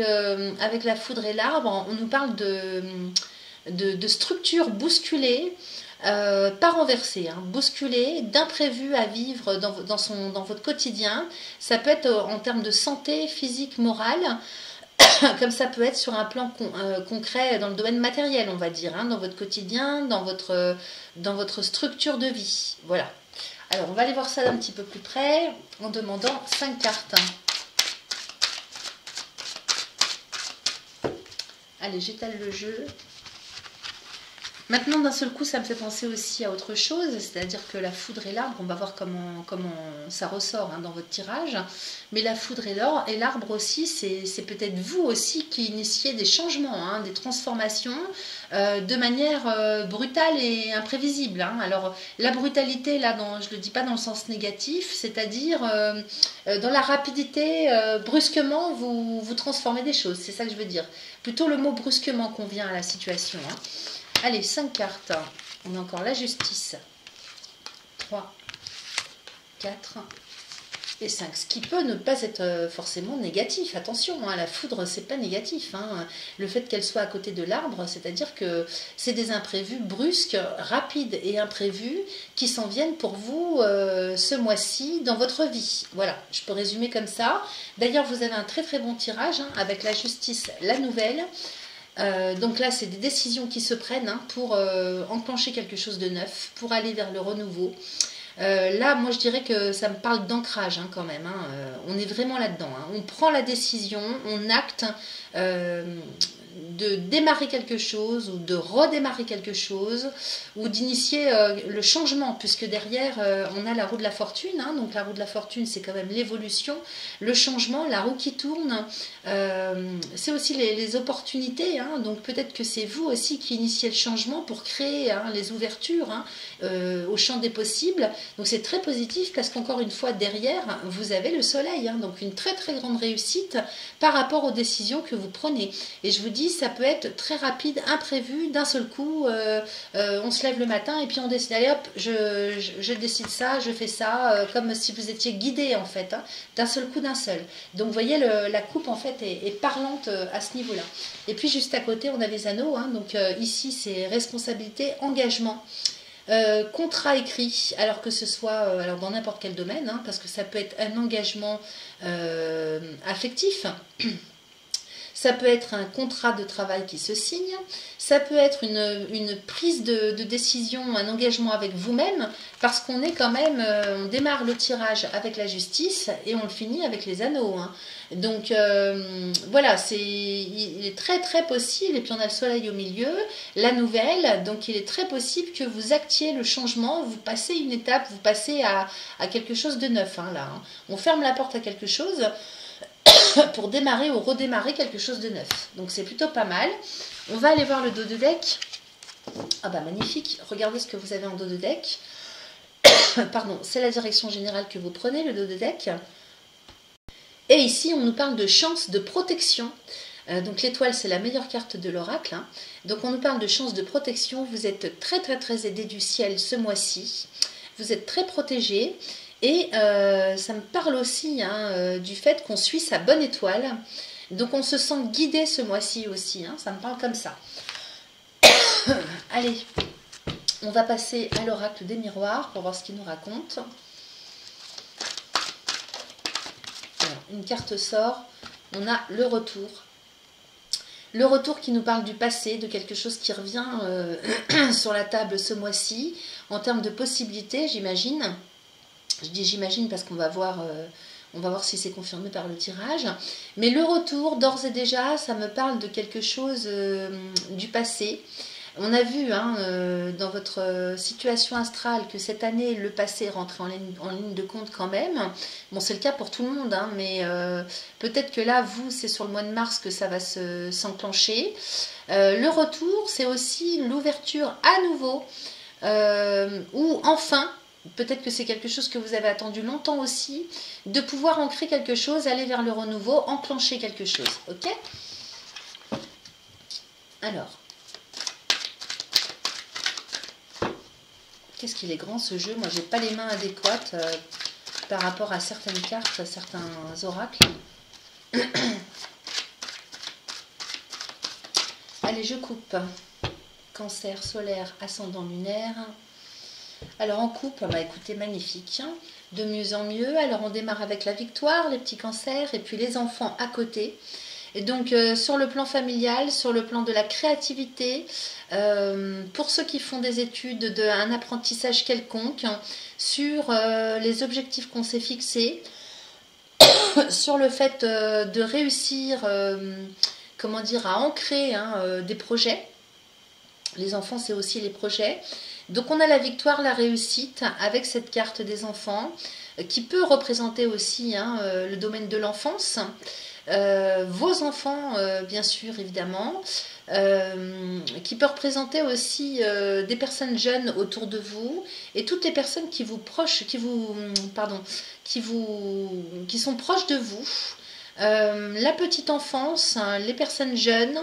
la foudre et l'arbre, on nous parle de structure bousculée, pas renversée, hein, bousculée, d'imprévus à vivre dans votre quotidien. Ça peut être en termes de santé physique, morale, comme ça peut être sur un plan concret dans le domaine matériel, on va dire, hein, dans votre quotidien, dans votre structure de vie. Voilà. Alors, on va aller voir ça d'un petit peu plus près en demandant 5 cartes. Allez, j'étale le jeu. Maintenant, d'un seul coup, ça me fait penser aussi à autre chose, c'est-à-dire que la foudre et l'arbre, on va voir comment ça ressort hein, dans votre tirage, mais la foudre et l'arbre aussi, c'est peut-être vous aussi qui initiez des changements, hein, des transformations de manière brutale et imprévisible. Hein. Alors, la brutalité, là, je ne le dis pas dans le sens négatif, c'est-à-dire dans la rapidité, brusquement, vous transformez des choses, c'est ça que je veux dire. Plutôt le mot brusquement convient à la situation. Hein. Allez, 5 cartes. On a encore la justice. 3, 4 et 5. Ce qui peut ne pas être forcément négatif. Attention, hein, la foudre, c'est pas négatif. Hein. Le fait qu'elle soit à côté de l'arbre, c'est-à-dire que c'est des imprévus brusques, rapides et imprévus qui s'en viennent pour vous ce mois-ci dans votre vie. Voilà, je peux résumer comme ça. D'ailleurs, vous avez un très très bon tirage hein, avec la justice, la nouvelle. Donc là, c'est des décisions qui se prennent hein, pour enclencher quelque chose de neuf, pour aller vers le renouveau. Là, moi, je dirais que ça me parle d'ancrage hein, quand même. Hein. On est vraiment là-dedans. Hein. On prend la décision, on acte de démarrer quelque chose ou de redémarrer quelque chose ou d'initier le changement puisque derrière on a la roue de la fortune hein, donc la roue de la fortune c'est quand même l'évolution, le changement, la roue qui tourne c'est aussi les opportunités hein, donc peut-être que c'est vous aussi qui initiez le changement pour créer hein, les ouvertures hein, au champ des possibles, donc c'est très positif parce qu'encore une fois derrière vous avez le soleil hein, donc une très très grande réussite par rapport aux décisions que vous prenez et je vous dis ça peut être très rapide, imprévu, d'un seul coup, on se lève le matin et puis on décide, allez hop, je décide ça, je fais ça, comme si vous étiez guidé en fait, hein, d'un seul coup, d'un seul. Donc vous voyez, la coupe en fait est parlante à ce niveau-là. Et puis juste à côté, on a les anneaux, hein, donc ici c'est responsabilité, engagement. Contrat écrit, alors que ce soit alors dans n'importe quel domaine, hein, parce que ça peut être un engagement affectif. ça peut être un contrat de travail qui se signe, ça peut être une prise de décision, un engagement avec vous-même, parce qu'on est quand même, on démarre le tirage avec la justice et on le finit avec les anneaux. Hein. Donc voilà, il est très très possible, et puis on a le soleil au milieu, la nouvelle, donc il est très possible que vous actiez le changement, vous passez une étape, vous passez à quelque chose de neuf. Hein, là, hein. On ferme la porte à quelque chose pour démarrer ou redémarrer quelque chose de neuf. Donc c'est plutôt pas mal. On va aller voir le dos de deck. Ah bah magnifique, regardez ce que vous avez en dos de deck. Pardon, c'est la direction générale que vous prenez, le dos de deck. Et ici, on nous parle de chance de protection. Donc l'étoile, c'est la meilleure carte de l'oracle. Hein. Donc on nous parle de chance de protection. Vous êtes très très très aidé du ciel ce mois-ci. Vous êtes très protégé. Et ça me parle aussi hein, du fait qu'on suit sa bonne étoile. Donc on se sent guidé ce mois-ci aussi. Hein. Ça me parle comme ça. Allez, on va passer à l'oracle des miroirs pour voir ce qu'il nous raconte. Alors, une carte sort, on a le retour. Le retour qui nous parle du passé, de quelque chose qui revient sur la table ce mois-ci, en termes de possibilités, j'imagine. Je dis j'imagine parce qu'on va voir si c'est confirmé par le tirage. Mais le retour, d'ores et déjà, ça me parle de quelque chose du passé. On a vu hein, dans votre situation astrale que cette année, le passé est rentré en ligne de compte quand même. Bon, c'est le cas pour tout le monde, hein, mais peut-être que là, vous, c'est sur le mois de mars que ça va s'enclencher. Le retour, c'est aussi l'ouverture à nouveau, ou enfin, peut-être que c'est quelque chose que vous avez attendu longtemps aussi, de pouvoir ancrer quelque chose, aller vers le renouveau, enclencher quelque chose. Ok? Alors, qu'est-ce qu'il est grand ce jeu? Moi, j'ai pas les mains adéquates par rapport à certaines cartes, à certains oracles. Allez, je coupe. Cancer, solaire, ascendant lunaire. Alors en coupe, bah écoutez, magnifique. De mieux en mieux. Alors on démarre avec la victoire, les petits cancers, et puis les enfants à côté. Et donc sur le plan familial, sur le plan de la créativité, pour ceux qui font des études, un apprentissage quelconque, sur les objectifs qu'on s'est fixés, sur le fait de réussir, comment dire, à ancrer hein, des projets. Les enfants, c'est aussi les projets. Donc on a la victoire, la réussite avec cette carte des enfants, qui peut représenter aussi hein, le domaine de l'enfance. Vos enfants, bien sûr, évidemment, qui peut représenter aussi des personnes jeunes autour de vous et toutes les personnes qui vous proches, qui sont proches de vous. La petite enfance, hein, les personnes jeunes,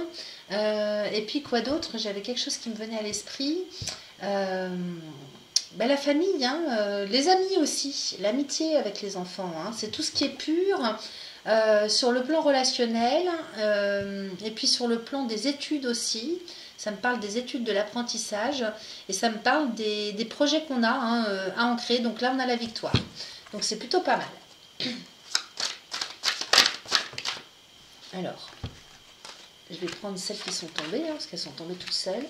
et puis quoi d'autre? J'avais quelque chose qui me venait à l'esprit. La famille, hein, les amis aussi, l'amitié avec les enfants, hein, c'est tout ce qui est pur. Sur le plan relationnel et puis sur le plan des études aussi, ça me parle des études de l'apprentissage et ça me parle des projets qu'on a hein, à ancrer. Donc là on a la victoire, donc c'est plutôt pas mal. Alors je vais prendre celles qui sont tombées hein, parce qu'elles sont tombées toutes seules.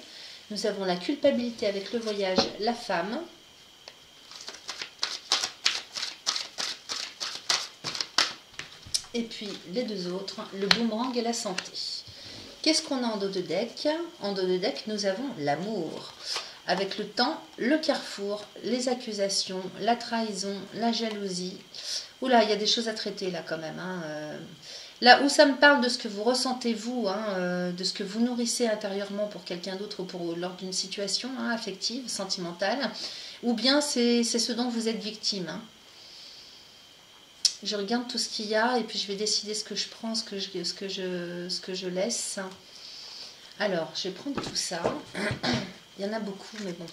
Nous avons la culpabilité avec le voyage, la femme. Et puis les deux autres, le boomerang et la santé. Qu'est-ce qu'on a en dos de deck? En dos de deck, nous avons l'amour. Avec le temps, le carrefour, les accusations, la trahison, la jalousie. Oula, il y a des choses à traiter là quand même. Hein. Là où ça me parle de ce que vous ressentez vous, hein, de ce que vous nourrissez intérieurement pour quelqu'un d'autre ou lors d'une situation hein, affective, sentimentale. Ou bien c'est ce dont vous êtes victime. Hein. Je regarde tout ce qu'il y a et puis je vais décider ce que je prends, ce que je laisse. Alors, je vais prendre tout ça. Il y en a beaucoup, mais bon.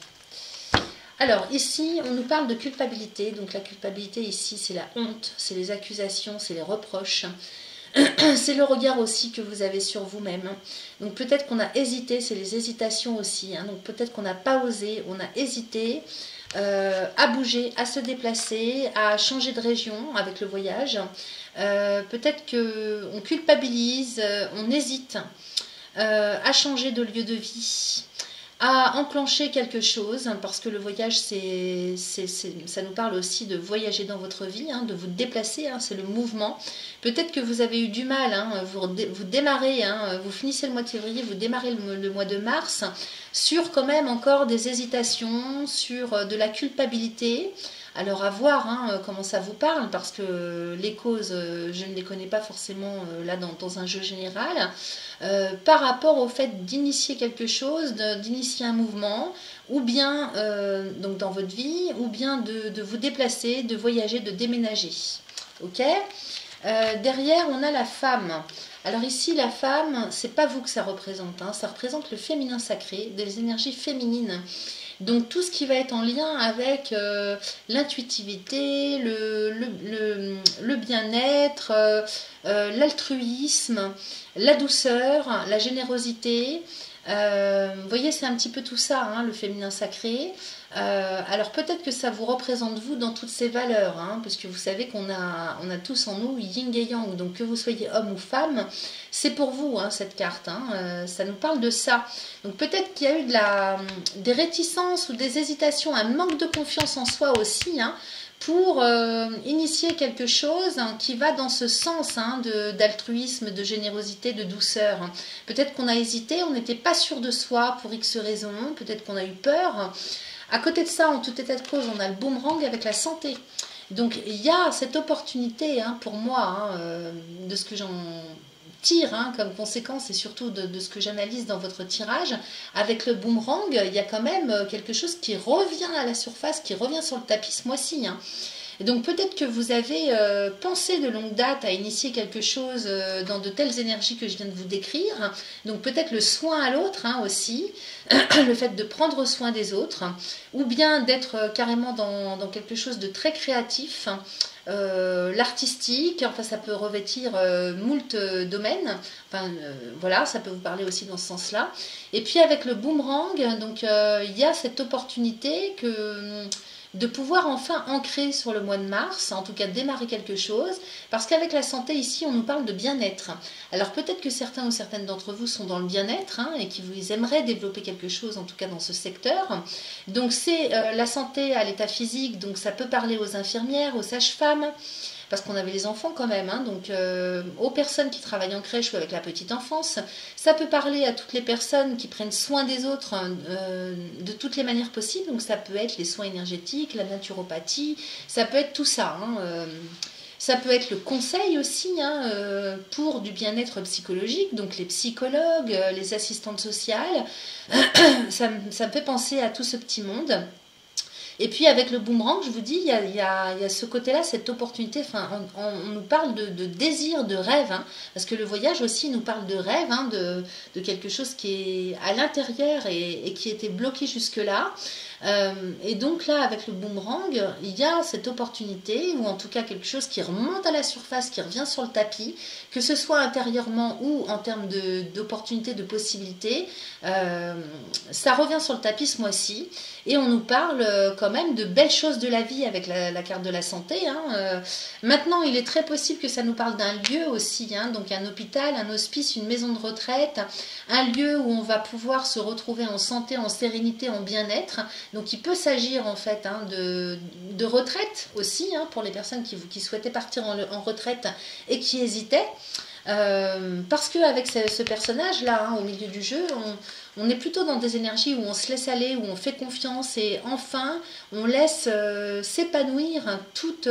Alors, ici, on nous parle de culpabilité. Donc, la culpabilité, ici, c'est la honte, c'est les accusations, c'est les reproches. C'est le regard aussi que vous avez sur vous-même. Donc, peut-être qu'on a hésité, c'est les hésitations aussi. Hein. Donc, peut-être qu'on n'a pas osé, on a hésité. à bouger, à se déplacer, à changer de région avec le voyage. Peut-être qu'on culpabilise, on hésite à changer de lieu de vie, à enclencher quelque chose, parce que le voyage, ça nous parle aussi de voyager dans votre vie, hein, de vous déplacer, hein, c'est le mouvement. Peut-être que vous avez eu du mal, hein, vous démarrez, hein, vous finissez le mois de février, vous démarrez le mois de mars, sur quand même encore des hésitations, sur de la culpabilité. Alors à voir, hein, comment ça vous parle, parce que les causes, je ne les connais pas forcément là dans un jeu général. Par rapport au fait d'initier quelque chose, d'initier un mouvement, ou bien donc dans votre vie, ou bien de vous déplacer, de voyager, de déménager. Ok. Derrière, on a la femme. Alors ici, la femme, c'est pas vous que ça représente, hein, ça représente le féminin sacré, des énergies féminines. Donc tout ce qui va être en lien avec l'intuitivité, le bien-être, l'altruisme, la douceur, la générosité. Vous voyez, c'est un petit peu tout ça, hein, le féminin sacré. Alors peut-être que ça vous représente vous dans toutes ces valeurs, hein, parce que vous savez qu'on a tous en nous yin et yang, donc que vous soyez homme ou femme, c'est pour vous, hein, cette carte, hein, ça nous parle de ça. Donc peut-être qu'il y a eu des réticences ou des hésitations, un manque de confiance en soi aussi, hein, pour initier quelque chose, hein, qui va dans ce sens, hein, d'altruisme, de générosité, de douceur. Peut-être qu'on a hésité, on n'était pas sûr de soi pour X raisons, peut-être qu'on a eu peur. À côté de ça, en tout état de cause, on a le boomerang avec la santé. Donc il y a cette opportunité, hein, pour moi, hein, de ce que j'en tire, hein, comme conséquence, et surtout de ce que j'analyse dans votre tirage, avec le boomerang, il y a quand même quelque chose qui revient à la surface, qui revient sur le tapis ce mois-ci, hein. Et donc peut-être que vous avez pensé de longue date à initier quelque chose dans de telles énergies que je viens de vous décrire. Donc peut-être le soin à l'autre, hein, aussi, le fait de prendre soin des autres, ou bien d'être carrément dans quelque chose de très créatif, l'artistique, enfin ça peut revêtir moult domaines, enfin voilà, ça peut vous parler aussi dans ce sens-là. Et puis avec le boomerang, donc il y a cette opportunité de pouvoir enfin ancrer sur le mois de mars, en tout cas démarrer quelque chose, parce qu'avec la santé ici, on nous parle de bien-être. Alors peut-être que certains ou certaines d'entre vous sont dans le bien-être, hein, et qui vous aimeraient développer quelque chose, en tout cas dans ce secteur. Donc c'est la santé à l'état physique, donc ça peut parler aux infirmières, aux sages-femmes, parce qu'on avait les enfants quand même, hein, donc aux personnes qui travaillent en crèche ou avec la petite enfance. Ça peut parler à toutes les personnes qui prennent soin des autres, hein, de toutes les manières possibles, donc ça peut être les soins énergétiques, la naturopathie, ça peut être tout ça, hein, ça peut être le conseil aussi, hein, pour du bien-être psychologique, donc les psychologues, les assistantes sociales. Ça me fait penser à tout ce petit monde. Et puis avec le boomerang, je vous dis, il y a ce côté-là, cette opportunité, enfin, on nous parle de désir, de rêve, hein, parce que le voyage aussi nous parle de rêve, hein, de quelque chose qui est à l'intérieur et qui était bloqué jusque-là. Et donc là, avec le boomerang, il y a cette opportunité, ou en tout cas quelque chose qui remonte à la surface, qui revient sur le tapis, que ce soit intérieurement ou en termes d'opportunités, de possibilités, ça revient sur le tapis ce mois-ci, et on nous parle quand même de belles choses de la vie avec la carte de la santé, hein. Maintenant, il est très possible que ça nous parle d'un lieu aussi, hein, donc un hôpital, un hospice, une maison de retraite, un lieu où on va pouvoir se retrouver en santé, en sérénité, en bien-être. Donc il peut s'agir en fait, hein, de retraite aussi, hein, pour les personnes qui souhaitaient partir en retraite et qui hésitaient. Parce qu'avec ce personnage-là, hein, au milieu du jeu, on est plutôt dans des énergies où on se laisse aller, où on fait confiance, et enfin on laisse s'épanouir toutes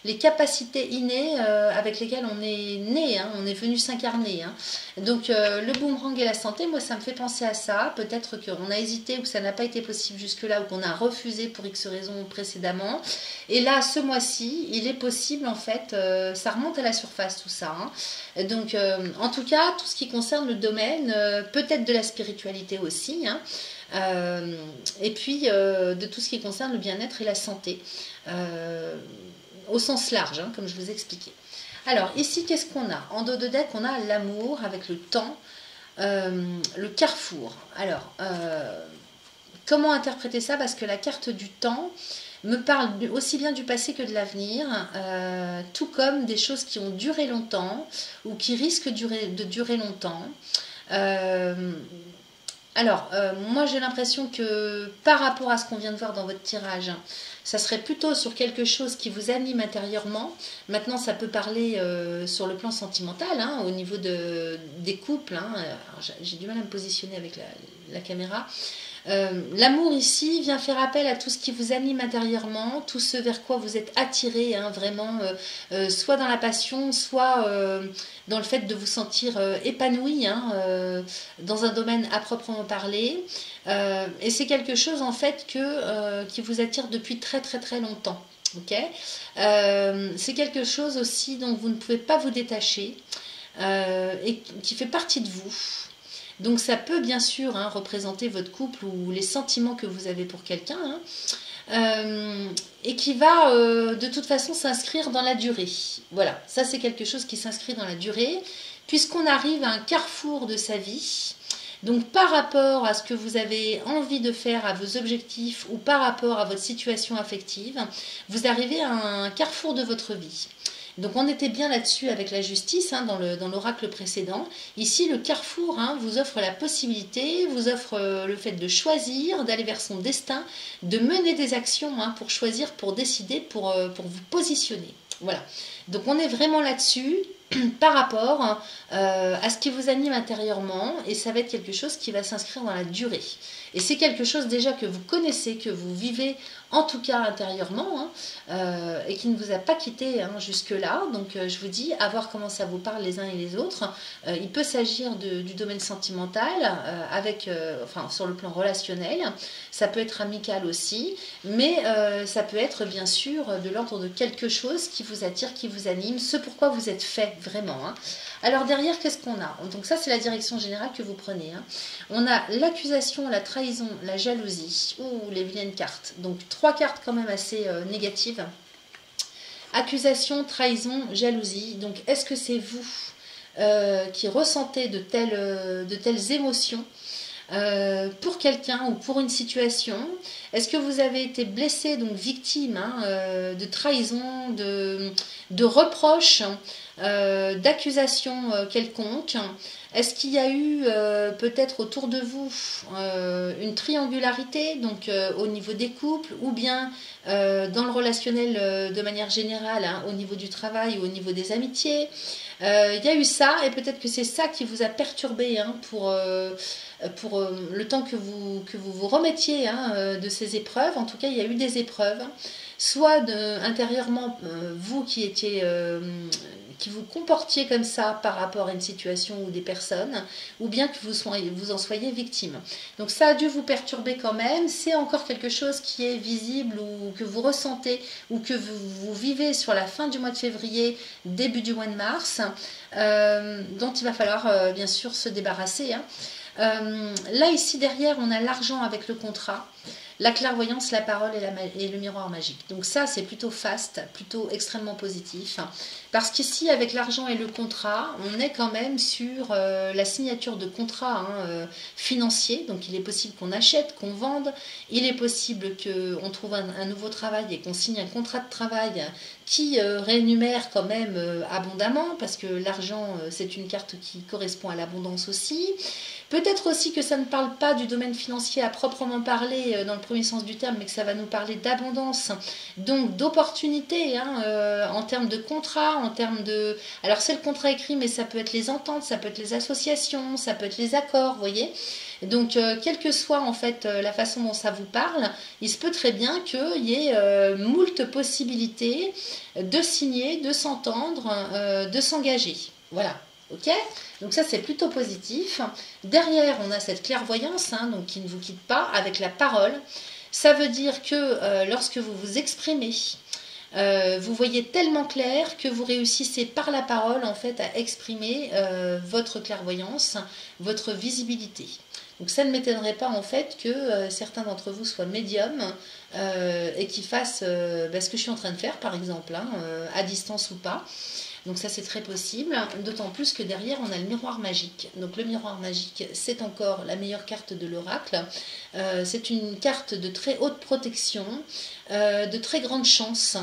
les capacités innées avec lesquelles on est né, hein, on est venu s'incarner, hein. Donc le boomerang et la santé, moi ça me fait penser à ça. Peut-être qu'on a hésité ou que ça n'a pas été possible jusque-là, ou qu'on a refusé pour X raisons précédemment. Et là, ce mois-ci, il est possible en fait, ça remonte à la surface tout ça, hein. Donc en tout cas, tout ce qui concerne le domaine, peut-être de la spiritualité aussi, hein, et puis de tout ce qui concerne le bien-être et la santé, au sens large, hein, comme je vous ai expliqué. Alors ici, qu'est-ce qu'on a? En dos de deck, on a l'amour avec le temps, le carrefour. Alors, Comment interpréter ça? Parce que la carte du temps me parle aussi bien du passé que de l'avenir, tout comme des choses qui ont duré longtemps ou qui risquent de durer longtemps. Moi j'ai l'impression que par rapport à ce qu'on vient de voir dans votre tirage, ça serait plutôt sur quelque chose qui vous anime intérieurement. Maintenant, ça peut parler sur le plan sentimental, hein, au niveau des couples. Hein. J'ai du mal à me positionner avec la caméra. L'amour ici vient faire appel à tout ce qui vous anime intérieurement, tout ce vers quoi vous êtes attiré, hein, vraiment, soit dans la passion, soit dans le fait de vous sentir épanoui, hein, dans un domaine à proprement parler. Et c'est quelque chose en fait qui vous attire depuis très très très longtemps. Okay, c'est quelque chose aussi dont vous ne pouvez pas vous détacher et qui fait partie de vous. Donc ça peut bien sûr hein, représenter votre couple ou les sentiments que vous avez pour quelqu'un, hein, et qui va de toute façon s'inscrire dans la durée. Voilà, ça c'est quelque chose qui s'inscrit dans la durée, puisqu'on arrive à un carrefour de sa vie. Donc par rapport à ce que vous avez envie de faire, à vos objectifs ou par rapport à votre situation affective, vous arrivez à un carrefour de votre vie. Donc on était bien là-dessus avec la justice hein, dans l'oracle précédent. Ici le carrefour hein, vous offre la possibilité, vous offre le fait de choisir, d'aller vers son destin, de mener des actions hein, pour choisir, pour décider, pour vous positionner. Voilà. Donc on est vraiment là-dessus par rapport à ce qui vous anime intérieurement et ça va être quelque chose qui va s'inscrire dans la durée. Et c'est quelque chose déjà que vous connaissez, que vous vivez en tout cas intérieurement hein, et qui ne vous a pas quitté hein, jusque-là. Donc je vous dis, à voir comment ça vous parle les uns et les autres. Il peut s'agir du domaine sentimental, enfin, sur le plan relationnel. Ça peut être amical aussi, mais ça peut être bien sûr de l'ordre de quelque chose qui vous attire, qui vous anime, ce pourquoi vous êtes fait vraiment. Hein. Alors derrière, qu'est-ce qu'on a? Donc ça, c'est la direction générale que vous prenez. Hein. On a l'accusation, la trahison, la jalousie, ou les vilaines cartes. Donc 3 cartes quand même assez négatives. Accusation, trahison, jalousie. Donc est-ce que c'est vous qui ressentez de telles émotions pour quelqu'un ou pour une situation? Est-ce que vous avez été blessé, donc victime hein, de trahison, de reproches, d'accusations quelconques? Est-ce qu'il y a eu peut-être autour de vous une triangularité, donc au niveau des couples, ou bien dans le relationnel de manière générale, hein, au niveau du travail ou au niveau des amitiés? Il y a eu ça, et peut-être que c'est ça qui vous a perturbé hein, pour le temps que vous remettiez hein, de ces épreuves. En tout cas, il y a eu des épreuves, soit intérieurement, vous qui vous comportiez comme ça par rapport à une situation ou des personnes, ou bien que vous en soyez victime. Donc ça a dû vous perturber quand même, c'est encore quelque chose qui est visible ou que vous ressentez ou que vous vivez sur la fin du mois de février, début du mois de mars, dont il va falloir bien sûr se débarrasser. Hein. Là ici derrière on a l'argent avec le contrat, la clairvoyance, la parole et le miroir magique. Donc ça c'est plutôt faste, plutôt extrêmement positif, parce qu'ici avec l'argent et le contrat on est quand même sur la signature de contrats hein, financiers. Donc il est possible qu'on achète, qu'on vende, il est possible qu'on trouve un nouveau travail et qu'on signe un contrat de travail qui rémunère quand même abondamment, parce que l'argent c'est une carte qui correspond à l'abondance aussi. Peut-être aussi que ça ne parle pas du domaine financier à proprement parler dans le premier sens du terme, mais que ça va nous parler d'abondance, donc d'opportunités hein, en termes de contrat, en termes de... Alors c'est le contrat écrit, mais ça peut être les ententes, ça peut être les associations, ça peut être les accords, vous voyez. Donc quelle que soit en fait la façon dont ça vous parle, il se peut très bien qu'il y ait moult possibilités de signer, de s'entendre, de s'engager. Voilà. Ok, donc ça c'est plutôt positif. Derrière on a cette clairvoyance hein, donc qui ne vous quitte pas avec la parole. Ça veut dire que lorsque vous vous exprimez, vous voyez tellement clair que vous réussissez par la parole en fait à exprimer votre clairvoyance, votre visibilité. Donc ça ne m'étonnerait pas en fait que certains d'entre vous soient médiums et qu'ils fassent ce que je suis en train de faire par exemple, hein, à distance ou pas. Donc ça c'est très possible, d'autant plus que derrière on a le miroir magique. Donc le miroir magique, c'est encore la meilleure carte de l'oracle. C'est une carte de très haute protection, de très grande chance.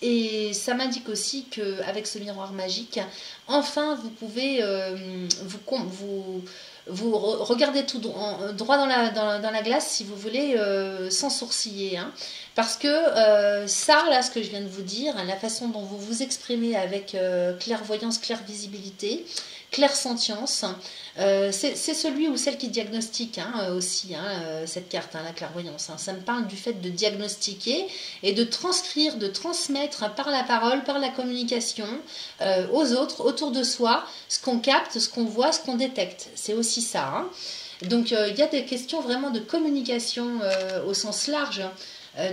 Et ça m'indique aussi qu'avec ce miroir magique, enfin vous pouvez vous regardez tout droit dans la glace si vous voulez, sans sourciller, hein. Parce que ça, là, ce que je viens de vous dire, la façon dont vous vous exprimez avec clairvoyance, clairvisibilité, clairsentience, c'est celui ou celle qui diagnostique, hein, aussi, hein, cette carte, hein, la clairvoyance. Hein. Ça me parle du fait de diagnostiquer et de transcrire, de transmettre par la parole, par la communication aux autres, autour de soi, ce qu'on capte, ce qu'on voit, ce qu'on détecte. C'est aussi ça. Hein. Donc il y a des questions vraiment de communication au sens large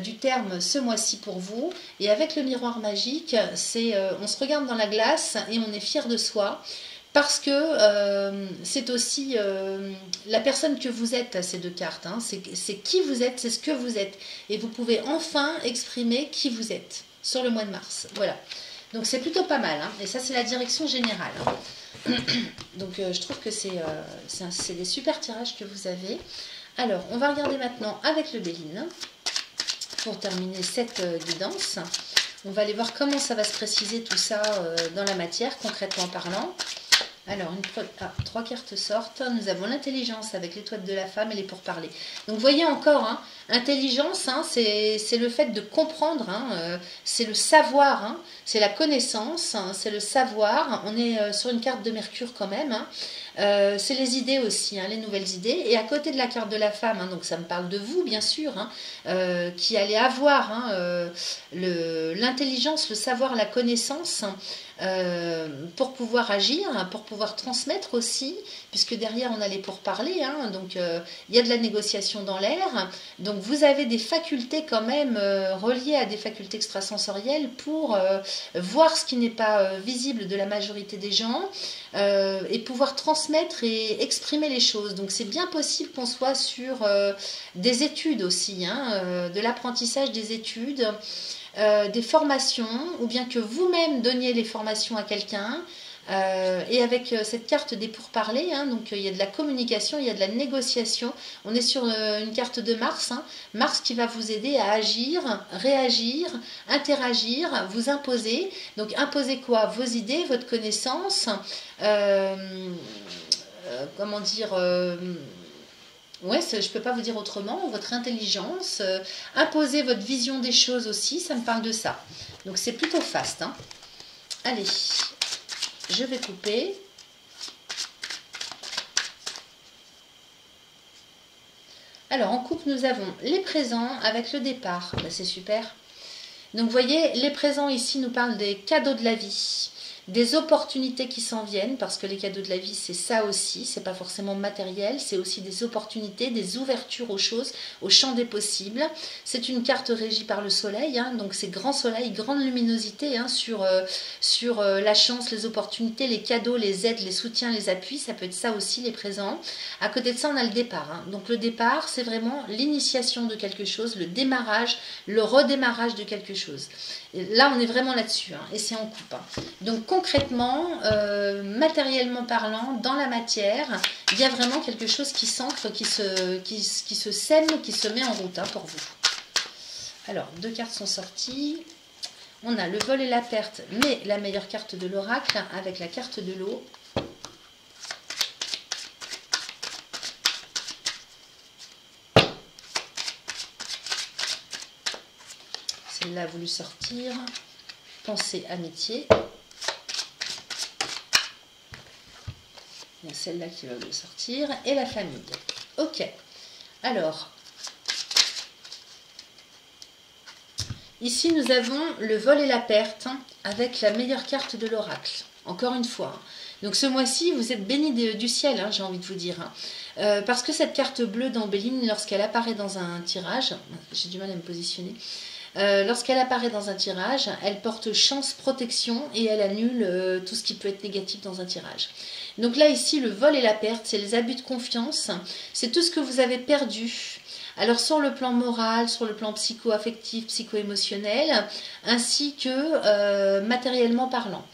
du terme ce mois-ci pour vous. Et avec le miroir magique, on se regarde dans la glace et on est fier de soi. Parce que c'est aussi la personne que vous êtes, ces deux cartes. Hein. C'est qui vous êtes, c'est ce que vous êtes. Et vous pouvez enfin exprimer qui vous êtes sur le mois de mars. Voilà. Donc c'est plutôt pas mal. Hein. Et ça, c'est la direction générale. Hein. Donc je trouve que c'est des super tirages que vous avez. Alors, on va regarder maintenant avec le Béline. Pour terminer cette guidance. On va aller voir comment ça va se préciser tout ça dans la matière, concrètement parlant. Alors, trois cartes sortent. Nous avons l'intelligence avec l'étoile de la femme et les pourparlers. Donc, vous voyez encore, hein, intelligence, hein, c'est le fait de comprendre, hein, c'est le savoir, hein, c'est la connaissance, hein, c'est le savoir. On est sur une carte de Mercure quand même. Hein. C'est les idées aussi, hein, les nouvelles idées. Et à côté de la carte de la femme, hein, donc ça me parle de vous, bien sûr, hein, qui allez avoir hein, l'intelligence, le savoir, la connaissance. Pour pouvoir agir, pour pouvoir transmettre aussi, puisque derrière on a les pourparlers, hein, donc il y a de la négociation dans l'air, donc vous avez des facultés quand même reliées à des facultés extrasensorielles pour voir ce qui n'est pas visible de la majorité des gens et pouvoir transmettre et exprimer les choses. Donc c'est bien possible qu'on soit sur des études aussi, hein, de l'apprentissage des études, des formations, ou bien que vous-même donniez les formations à quelqu'un. Et avec cette carte des pourparlers, hein, donc il y a de la communication, il y a de la négociation. On est sur une carte de Mars, hein, Mars qui va vous aider à agir, réagir, interagir, vous imposer. Donc imposer quoi? Vos idées, votre connaissance, comment dire ouais, je ne peux pas vous dire autrement, votre intelligence, imposer votre vision des choses aussi, ça me parle de ça. Donc c'est plutôt faste. Hein. Allez, je vais couper. Alors en coupe, nous avons les présents avec le départ. Ben, c'est super. Donc vous voyez, les présents ici nous parlent des cadeaux de la vie. Des opportunités qui s'en viennent, parce que les cadeaux de la vie, c'est ça aussi, c'est pas forcément matériel, c'est aussi des opportunités, des ouvertures aux choses, au champ des possibles. C'est une carte régie par le soleil, hein, donc c'est grand soleil, grande luminosité hein, sur la chance, les opportunités, les cadeaux, les aides, les soutiens, les appuis, ça peut être ça aussi, les présents. À côté de ça, on a le départ. Hein. Donc le départ, c'est vraiment l'initiation de quelque chose, le démarrage, le redémarrage de quelque chose. Et là, on est vraiment là-dessus, hein, et c'est en coupe. Hein. Donc concrètement, matériellement parlant, dans la matière, il y a vraiment quelque chose qui s'ancre, qui se sème, qui se met en route hein, pour vous. Alors, deux cartes sont sorties. On a le vol et la perte, mais la meilleure carte de l'oracle avec la carte de l'eau. Celle-là a voulu sortir. Pensée, amitié. Il y a celle-là qui va voulu sortir. Et la famille. Ok. Alors, ici, nous avons le vol et la perte avec la meilleure carte de l'oracle. Encore une fois. Donc ce mois-ci, vous êtes bénis du ciel, hein, j'ai envie de vous dire. Parce que cette carte bleue dans Béline, lorsqu'elle apparaît dans un tirage, j'ai du mal à me positionner, lorsqu'elle apparaît dans un tirage, elle porte chance, protection et elle annule tout ce qui peut être négatif dans un tirage. Donc là, ici, le vol et la perte, c'est les abus de confiance, c'est tout ce que vous avez perdu. Alors sur le plan moral, sur le plan psycho-affectif, psycho-émotionnel, ainsi que matériellement parlant.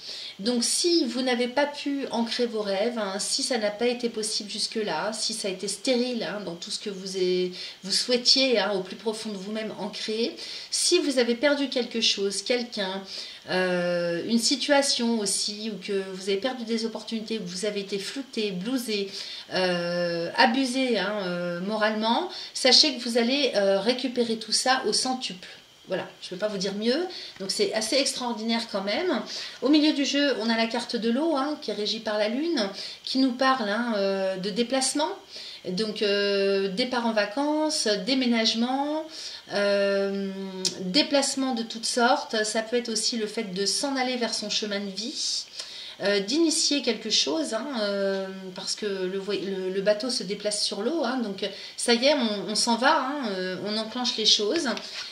Donc si vous n'avez pas pu ancrer vos rêves, hein, si ça n'a pas été possible jusque-là, si ça a été stérile hein, dans tout ce que vous souhaitiez hein, au plus profond de vous-même ancrer, si vous avez perdu quelque chose, quelqu'un, une situation aussi, ou que vous avez perdu des opportunités, ou que vous avez été flouté, blousé, abusé hein, moralement, sachez que vous allez récupérer tout ça au centuple. Voilà, je ne peux pas vous dire mieux. Donc c'est assez extraordinaire quand même. Au milieu du jeu, on a la carte de l'eau hein, qui est régie par la lune, qui nous parle hein, de déplacement. Donc départ en vacances, déménagement, déplacement de toutes sortes. Ça peut être aussi le fait de s'en aller vers son chemin de vie. D'initier quelque chose hein, parce que le bateau se déplace sur l'eau hein, donc ça y est on s'en va hein, on enclenche les choses.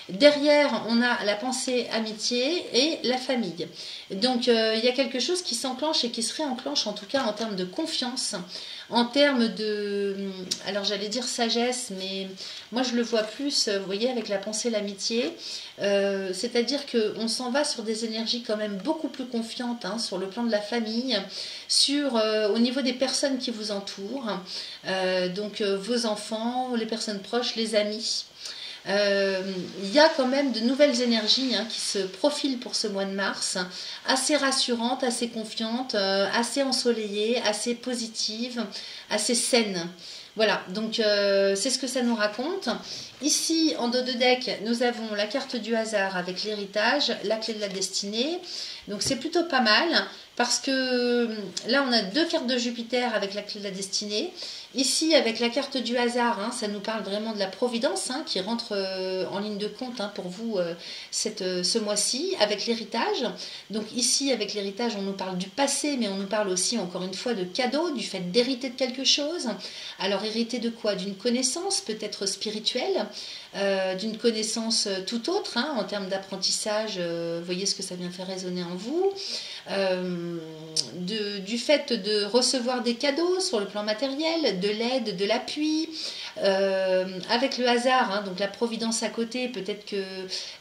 Derrière on a la pensée amitié et la famille, donc il y a quelque chose qui s'enclenche et qui se réenclenche en tout cas en termes de confiance, en termes de, alors j'allais dire sagesse, mais moi je le vois plus, vous voyez, avec la pensée, l'amitié, c'est-à-dire qu'on s'en va sur des énergies quand même beaucoup plus confiantes hein, sur le plan de la famille, au niveau des personnes qui vous entourent, donc vos enfants, les personnes proches, les amis. Il y a quand même de nouvelles énergies hein, qui se profilent pour ce mois de mars, assez rassurantes, assez confiantes, assez ensoleillées, assez positives, assez saines. Voilà, donc c'est ce que ça nous raconte. Ici, en dos de deck, nous avons la carte du hasard avec l'héritage, la clé de la destinée. Donc c'est plutôt pas mal, parce que là, on a deux cartes de Jupiter avec la clé de la destinée. Ici, avec la carte du hasard, hein, ça nous parle vraiment de la providence hein, qui rentre en ligne de compte hein, pour vous ce mois-ci, avec l'héritage. Donc ici, avec l'héritage, on nous parle du passé, mais on nous parle aussi, encore une fois, de cadeau, du fait d'hériter de quelque chose. Alors, hériter de quoi? D'une connaissance, peut-être spirituelle, d'une connaissance tout autre, hein, en termes d'apprentissage, voyez ce que ça vient faire résonner en vous. Du fait de recevoir des cadeaux sur le plan matériel, de l'aide, de l'appui, avec le hasard, hein, donc la providence à côté, peut-être que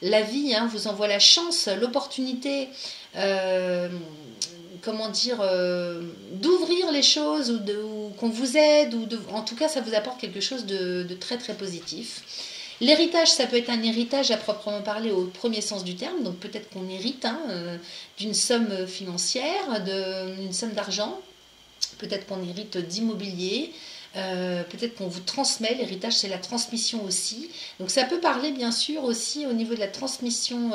la vie hein, vous envoie la chance, l'opportunité, comment dire, d'ouvrir les choses, ou qu'on vous aide, en tout cas ça vous apporte quelque chose de très très positif. L'héritage, ça peut être un héritage à proprement parler au premier sens du terme, donc peut-être qu'on hérite hein, d'une somme financière, d'une somme d'argent, peut-être qu'on hérite d'immobilier, peut-être qu'on vous transmet. L'héritage, c'est la transmission aussi. Donc ça peut parler bien sûr aussi au niveau de la transmission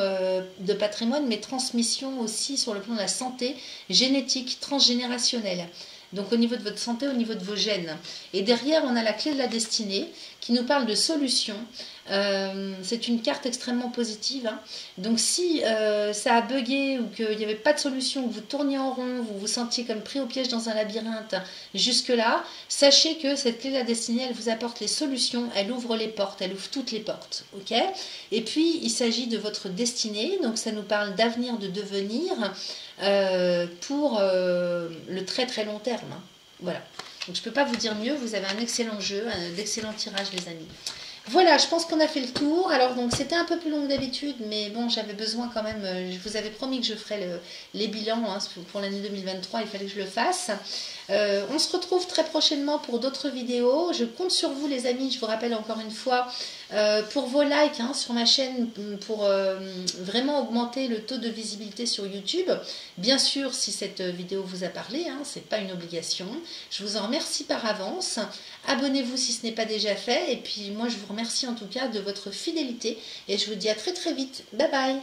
de patrimoine, mais transmission aussi sur le plan de la santé génétique, transgénérationnelle. Donc au niveau de votre santé, au niveau de vos gènes. Et derrière, on a la clé de la destinée qui nous parle de solutions. C'est une carte extrêmement positive. Hein. Donc si ça a bugué ou qu'il n'y avait pas de solution, que vous tourniez en rond, vous vous sentiez comme pris au piège dans un labyrinthe jusque-là, sachez que cette clé de la destinée, elle vous apporte les solutions, elle ouvre les portes, elle ouvre toutes les portes. Okay, et puis, il s'agit de votre destinée, donc ça nous parle d'avenir, de devenir, pour le très très long terme. Hein. Voilà. Donc je ne peux pas vous dire mieux, vous avez un excellent jeu, d'excellents tirages les amis. Voilà, je pense qu'on a fait le tour. Alors donc c'était un peu plus long que d'habitude, mais bon, j'avais besoin quand même, je vous avais promis que je ferais les bilans hein, pour l'année 2023, il fallait que je le fasse. On se retrouve très prochainement pour d'autres vidéos. Je compte sur vous les amis, je vous rappelle encore une fois, pour vos likes hein, sur ma chaîne, pour vraiment augmenter le taux de visibilité sur YouTube. Bien sûr, si cette vidéo vous a parlé, hein, c'est pas une obligation. Je vous en remercie par avance. Abonnez-vous si ce n'est pas déjà fait. Et puis moi, je vous remercie en tout cas de votre fidélité. Et je vous dis à très très vite. Bye bye.